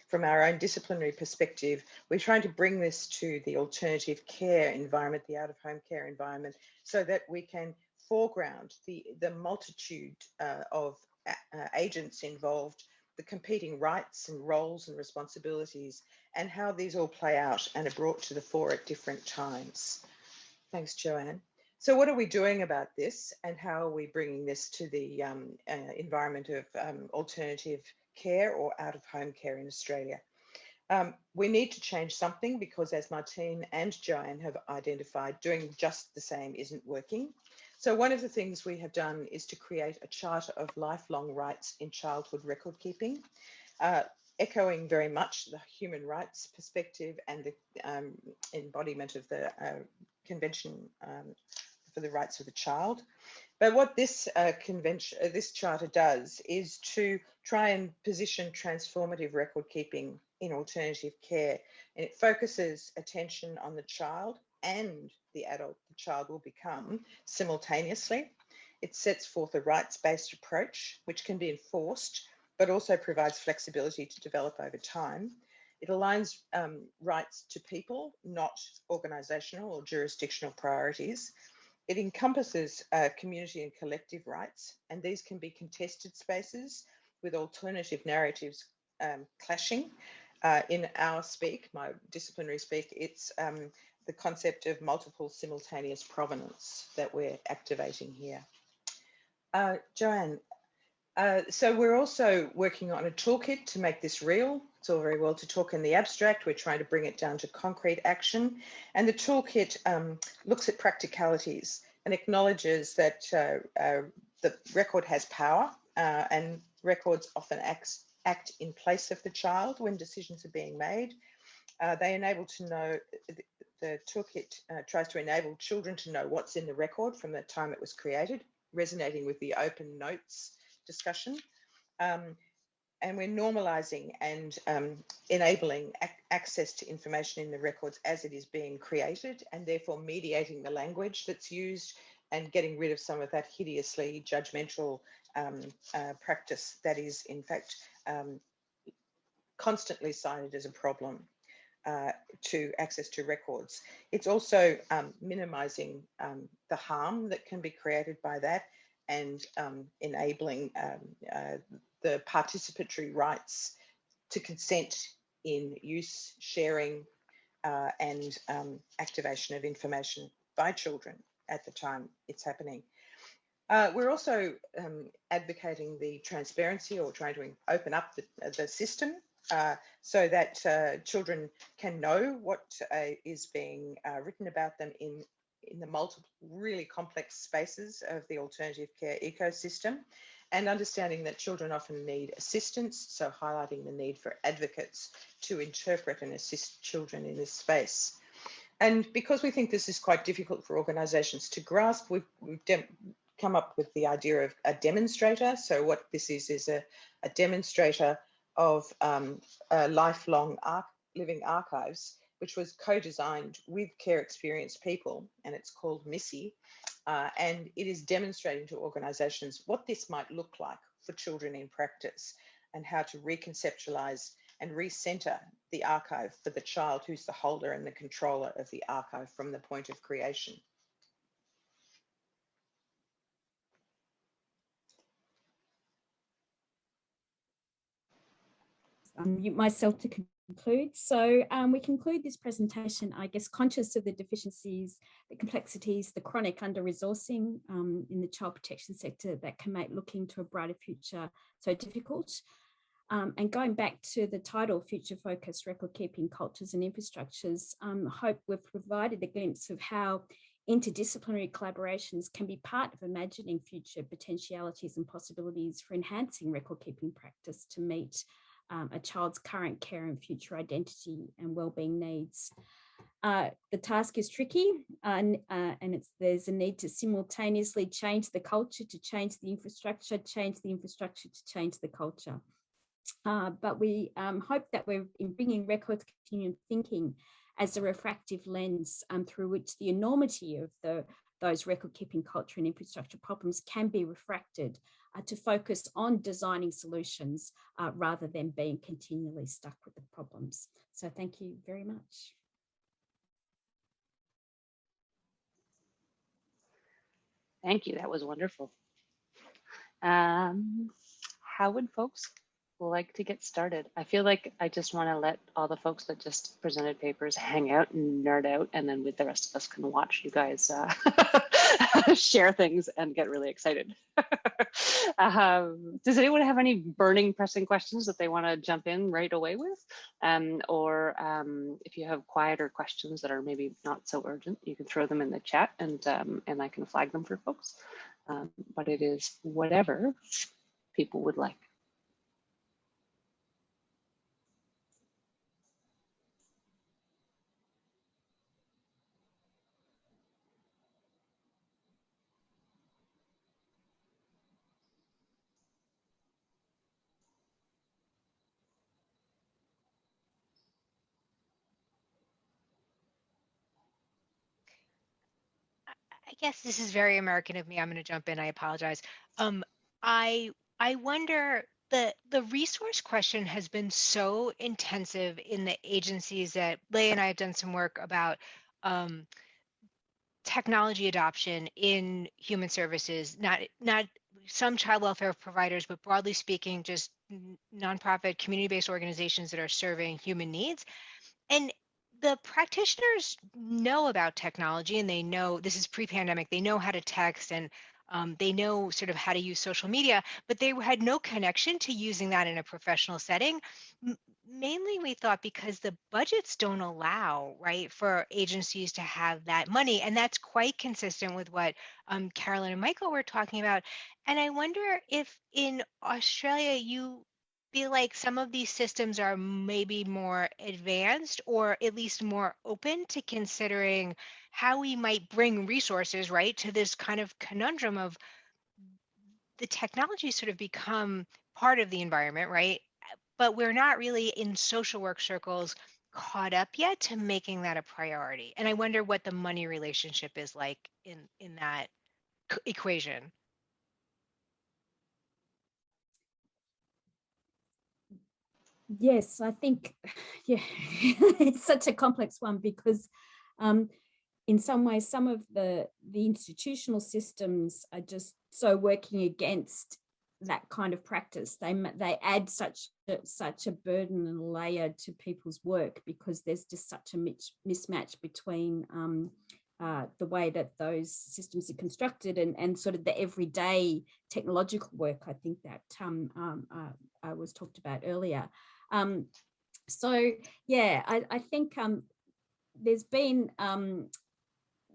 from our own disciplinary perspective, we're trying to bring this to the alternative care environment, the out-of-home care environment, so that we can foreground the multitude of agents involved, the competing rights and roles and responsibilities, and how these all play out and are brought to the fore at different times. Thanks, Joanne. So what are we doing about this, and how are we bringing this to the environment of alternative care or out-of-home care in Australia? We need to change something because, as Martine and Joanne have identified, doing just the same isn't working. So one of the things we have done is to create a charter of lifelong rights in childhood record keeping, echoing very much the human rights perspective and the embodiment of the Convention for the Rights of the Child. But what this this charter does is to try and position transformative record keeping in alternative care, and it focuses attention on the child and the adult the child will become simultaneously. It sets forth a rights-based approach which can be enforced, but also provides flexibility to develop over time. It aligns rights to people, not organisational or jurisdictional priorities. It encompasses community and collective rights, and these can be contested spaces with alternative narratives clashing. In our speak, my disciplinary speak, it's the concept of multiple simultaneous provenance that we're activating here. Joanne, so we're also working on a toolkit to make this real. It's all very well to talk in the abstract. We're trying to bring it down to concrete action. And the toolkit looks at practicalities and acknowledges that the record has power and records often act in place of the child when decisions are being made. They enable to know, the toolkit tries to enable children to know what's in the record from the time it was created, resonating with the open notes discussion. And we're normalising and enabling access to information in the records as it is being created, and therefore mediating the language that's used and getting rid of some of that hideously judgmental practice that is in fact constantly cited as a problem to access to records. It's also minimising the harm that can be created by that, and enabling the participatory rights to consent in use, sharing, and activation of information by children at the time it's happening. We're also advocating the transparency, or trying to open up the system so that children can know what is being written about them in the multiple, really complex spaces of the alternative care ecosystem, and understanding that children often need assistance, so highlighting the need for advocates to interpret and assist children in this space. And because we think this is quite difficult for organisations to grasp, we've come up with the idea of a demonstrator. So what this is a demonstrator of lifelong living archives, which was co-designed with care experienced people, and it's called MISSY. And it is demonstrating to organisations what this might look like for children in practice, and how to reconceptualise and recenter the archive for the child who's the holder and the controller of the archive from the point of creation. Mute myself to conclude. So we conclude this presentation, I guess, conscious of the deficiencies, the complexities, the chronic under-resourcing in the child protection sector that can make looking to a brighter future so difficult. And going back to the title, Future Focused Record Keeping Cultures and Infrastructures, hope we've provided a glimpse of how interdisciplinary collaborations can be part of imagining future potentialities and possibilities for enhancing record keeping practice to meet a child's current care and future identity and wellbeing needs. The task is tricky, and there's a need to simultaneously change the culture to change the infrastructure to change the culture. But we hope that we're in bringing records continuum thinking as a refractive lens through which the enormity of those record keeping culture and infrastructure problems can be refracted to focus on designing solutions rather than being continually stuck with the problems. So thank you very much. Thank you, that was wonderful. How would folks like to get started? I feel like I just want to let all the folks that just presented papers hang out and nerd out, and then with the rest of us can watch you guys share things and get really excited. Does anyone have any burning, pressing questions that they want to jump in right away with? Or if you have quieter questions that are maybe not so urgent, you can throw them in the chat, and I can flag them for folks. But it is whatever people would like. I guess this is very American of me. I'm going to jump in. I apologize. I wonder, the resource question has been so intensive in the agencies that Leigh and I have done some work about technology adoption in human services, not some child welfare providers, but broadly speaking, just nonprofit community-based organizations that are serving human needs. And the practitioners know about technology, and they know, this is pre-pandemic, they know how to text, and they know sort of how to use social media, but they had no connection to using that in a professional setting. Mainly, we thought because the budgets don't allow, right, for agencies to have that money. And that's quite consistent with what Carolin and Michael were talking about. And I wonder if in Australia, you feel like some of these systems are maybe more advanced, or at least more open to considering how we might bring resources, right, to this kind of conundrum of the technology sort of become part of the environment, right? But we're not really in social work circles caught up yet to making that a priority. And I wonder what the money relationship is like in that equation. Yes, I think, yeah, it's such a complex one because in some ways, some of the institutional systems are just so working against that kind of practice. They add such a burden and layer to people's work because there's just such a mismatch between the way that those systems are constructed and sort of the everyday technological work, I think that was talked about earlier. So yeah, I think there's been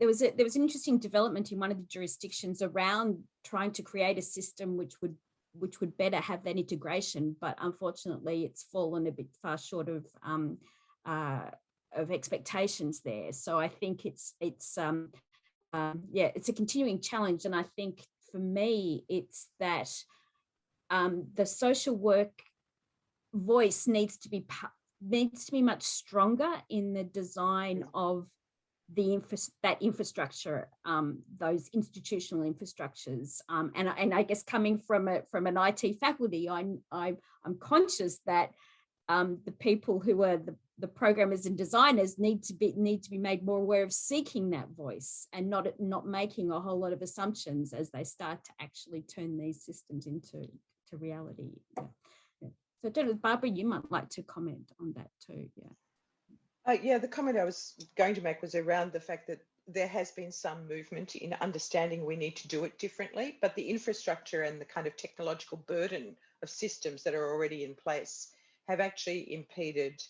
there was an interesting development in one of the jurisdictions around trying to create a system which would better have that integration, but unfortunately it's fallen a bit far short of expectations there. So I think it's a continuing challenge, and I think for me it's that the social work voice needs to be much stronger in the design of that infrastructure, those institutional infrastructures, and I guess coming from an IT faculty, I'm conscious that the people who are the programmers and designers need to be made more aware of seeking that voice and not making a whole lot of assumptions as they start to actually turn these systems into reality. Yeah. So I don't know, Barbara, you might like to comment on that too. Yeah, the comment I was going to make was around the fact that there has been some movement in understanding we need to do it differently, but the infrastructure and the kind of technological burden of systems that are already in place have actually impeded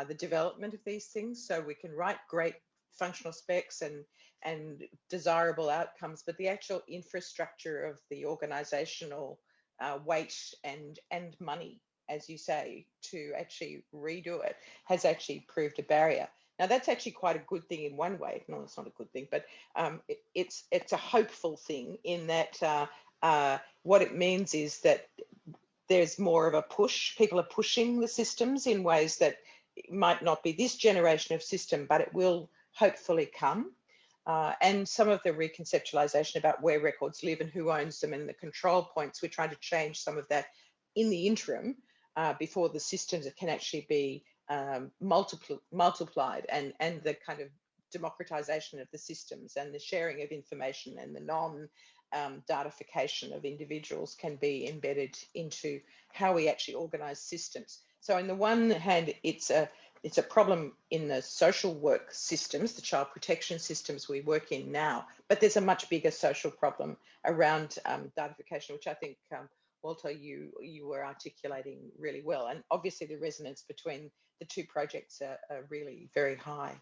the development of these things. So we can write great functional specs and desirable outcomes, but the actual infrastructure of the organizational weight and money, as you say, to actually redo it has actually proved a barrier. Now that's actually quite a good thing in one way. No, it's not a good thing, but it's a hopeful thing in that what it means is that there's more of a push. People are pushing the systems in ways that might not be this generation of system, but it will hopefully come. And some of the reconceptualization about where records live and who owns them and the control points, we're trying to change some of that in the interim before the systems can actually be multiplied, and the kind of democratization of the systems and the sharing of information and the non-datification of individuals can be embedded into how we actually organize systems. So on the one hand, it's a problem in the social work systems, the child protection systems we work in now, but there's a much bigger social problem around datification, which I think Walter, you were articulating really well. And obviously the resonance between the two projects are really very high.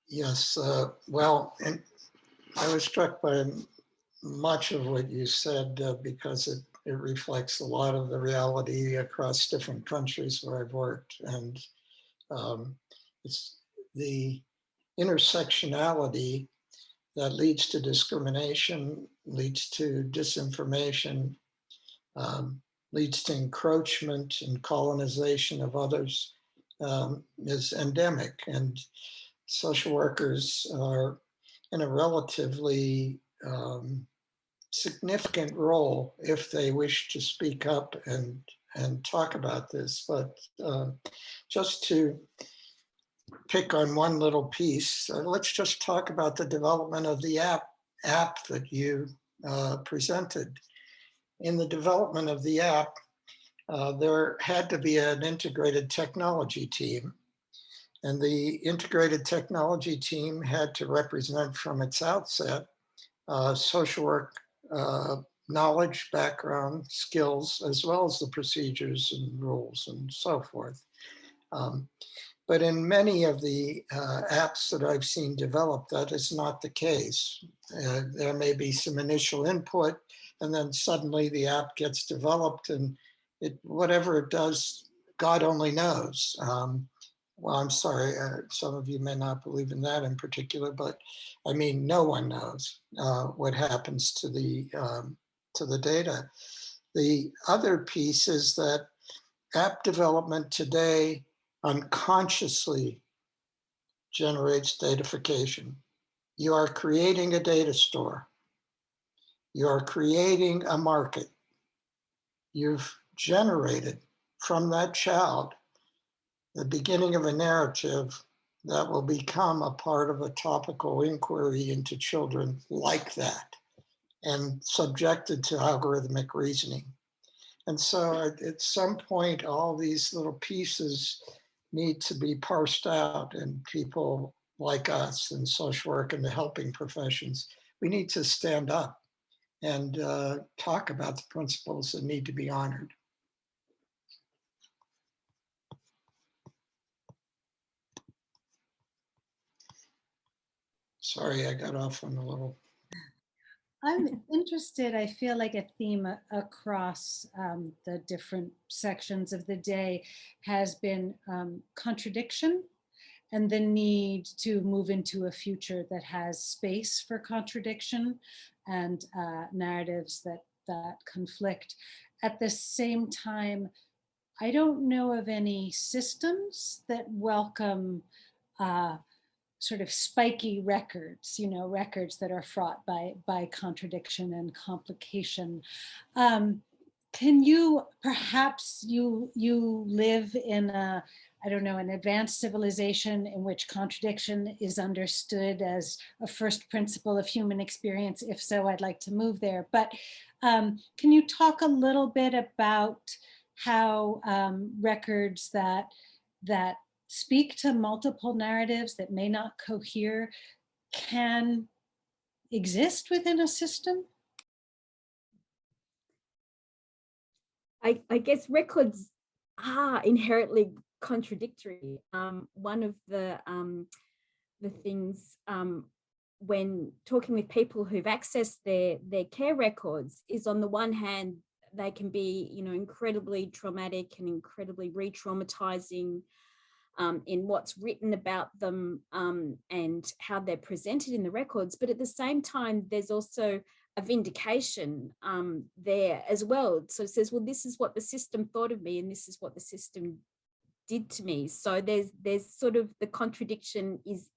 Yes, well, and I was struck by much of what you said because it reflects a lot of the reality across different countries where I've worked. And it's the intersectionality that leads to discrimination, leads to disinformation, leads to encroachment and colonization of others is endemic. And social workers are in a relatively significant role if they wish to speak up and talk about this. But just to pick on one little piece, let's just talk about the development of the app that you presented. In the development of the app, there had to be an integrated technology team. And the integrated technology team had to represent from its outset social work knowledge, background, skills, as well as the procedures and rules and so forth. But in many of the apps that I've seen developed, that is not the case. There may be some initial input, and then suddenly the app gets developed, and whatever it does, God only knows. Well, I'm sorry, some of you may not believe in that in particular, but I mean, no one knows what happens to the data. The other piece is that app development today unconsciously generates datafication. You are creating a data store. You are creating a market. You've generated from that child the beginning of a narrative that will become a part of a topical inquiry into children like that and subjected to algorithmic reasoning. And so at some point, all these little pieces need to be parsed out, and people like us in social work and the helping professions, we need to stand up and talk about the principles that need to be honored. Sorry, I got off on a little. I'm interested, I feel like a theme across the different sections of the day has been contradiction and the need to move into a future that has space for contradiction and narratives that conflict. At the same time, I don't know of any systems that welcome sort of spiky records, you know, records that are fraught by contradiction and complication. Can you, perhaps you live in a, I don't know, an advanced civilization in which contradiction is understood as a first principle of human experience? If so, I'd like to move there. But can you talk a little bit about how records that speak to multiple narratives that may not cohere can exist within a system? I guess records are inherently contradictory. One of the things when talking with people who've accessed their care records is, on the one hand, they can be, you know, incredibly traumatic and incredibly re-traumatizing in what's written about them and how they're presented in the records. But at the same time, there's also a vindication there as well. So it says, well, this is what the system thought of me and this is what the system did to me. So there's sort of, the contradiction is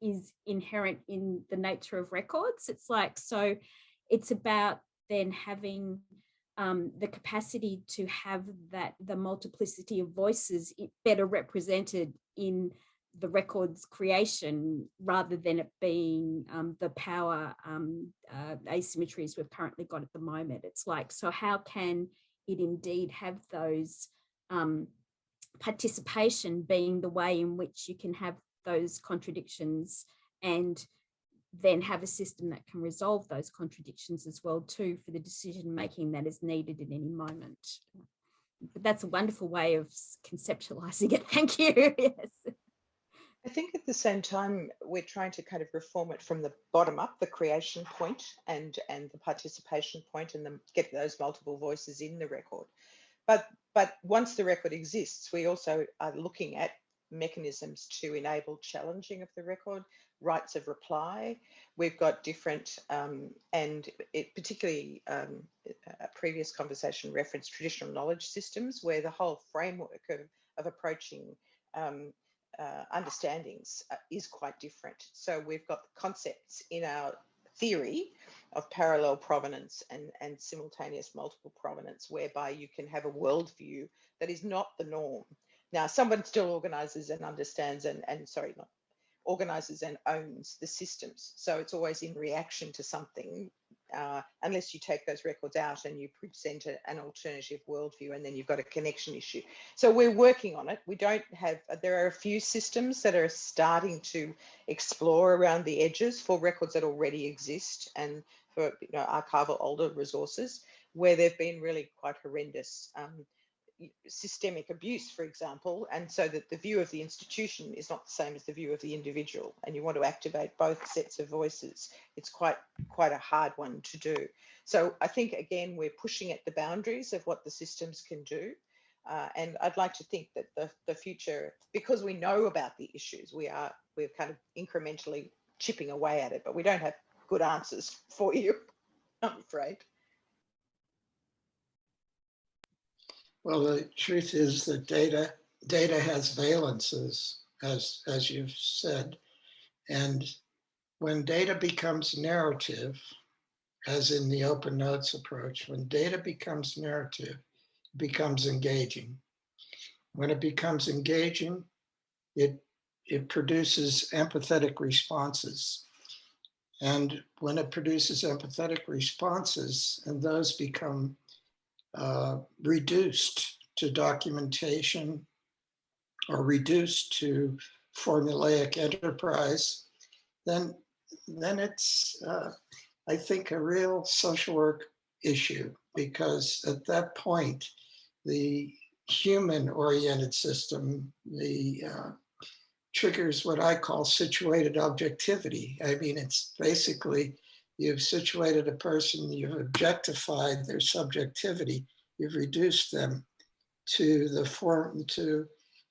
inherent in the nature of records. It's like, so it's about then having the capacity to have the multiplicity of voices better represented in the record's creation, rather than it being the power asymmetries we've currently got at the moment. It's like, so how can it indeed have those participation being the way in which you can have those contradictions and then have a system that can resolve those contradictions as well too, for the decision making that is needed in any moment. But that's a wonderful way of conceptualizing it. Thank you. Yes. I think at the same time, we're trying to kind of reform it from the bottom up, the creation point and the participation point, and then get those multiple voices in the record. But once the record exists, we also are looking at mechanisms to enable challenging of the record, rights of reply. We've got different, and it particularly a previous conversation referenced traditional knowledge systems, where the whole framework of approaching understandings is quite different. So we've got the concepts in our theory of parallel provenance and simultaneous multiple provenance, whereby you can have a worldview that is not the norm. Now, someone still organizes and understands organizes and owns the systems. So it's always in reaction to something, unless you take those records out and you present an alternative worldview, and then you've got a connection issue. So we're working on it. We don't have, there are a few systems that are starting to explore around the edges for records that already exist, and for, you know, archival older resources where they've been really quite horrendous. Systemic abuse, for example, and so that the view of the institution is not the same as the view of the individual, and you want to activate both sets of voices. It's quite a hard one to do. So I think, again, we're pushing at the boundaries of what the systems can do, and I'd like to think that the future, because we know about the issues, we're kind of incrementally chipping away at it, but we don't have good answers for you, I'm afraid. Well, the truth is that data has valences, as you've said. And when data becomes narrative, as in the open notes approach, when data becomes narrative, it becomes engaging. When it becomes engaging, it produces empathetic responses. And when it produces empathetic responses, and those become reduced to documentation or reduced to formulaic enterprise, then it's, I think, a real social work issue, because at that point, the human-oriented system, the triggers what I call situated objectivity. I mean, it's basically you've situated a person, you've objectified their subjectivity, you've reduced them to the form, to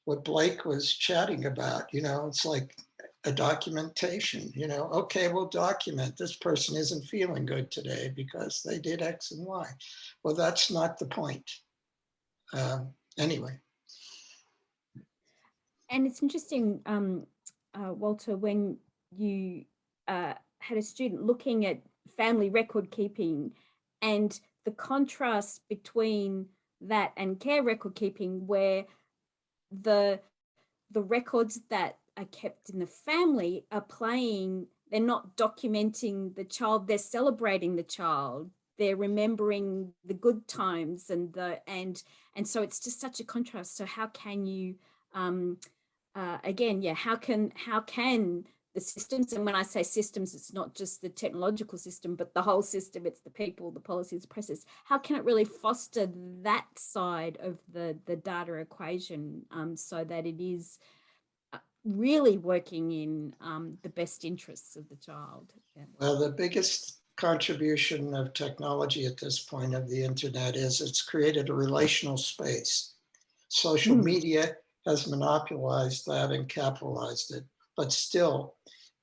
what Blake was chatting about. You know, it's like a documentation, you know, okay, we'll document this person isn't feeling good today because they did X and Y. Well, that's not the point. Anyway. And it's interesting, Walter, when you had a student looking at family record keeping and the contrast between that and care record keeping, where the records that are kept in the family are playing, they're not documenting the child, they're celebrating the child, they're remembering the good times and so it's just such a contrast. So how can you again, yeah, how can the systems, and when I say systems, it's not just the technological system, but the whole system, it's the people, the policies, the process, how can it really foster that side of the data equation so that it is really working in the best interests of the child? Yeah. Well, the biggest contribution of technology at this point of the internet is it's created a relational space. Social media has monopolized that and capitalized it. But still,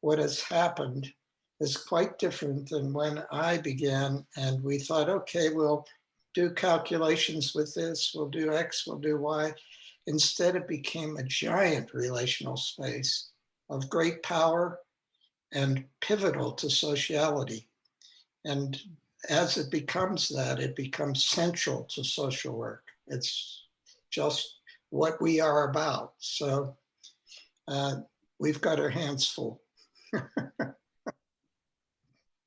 what has happened is quite different than when I began and we thought, okay, we'll do calculations with this, we'll do X, we'll do Y. Instead, it became a giant relational space of great power and pivotal to sociality. And as it becomes that, it becomes central to social work. It's just what we are about. So we've got our hands full.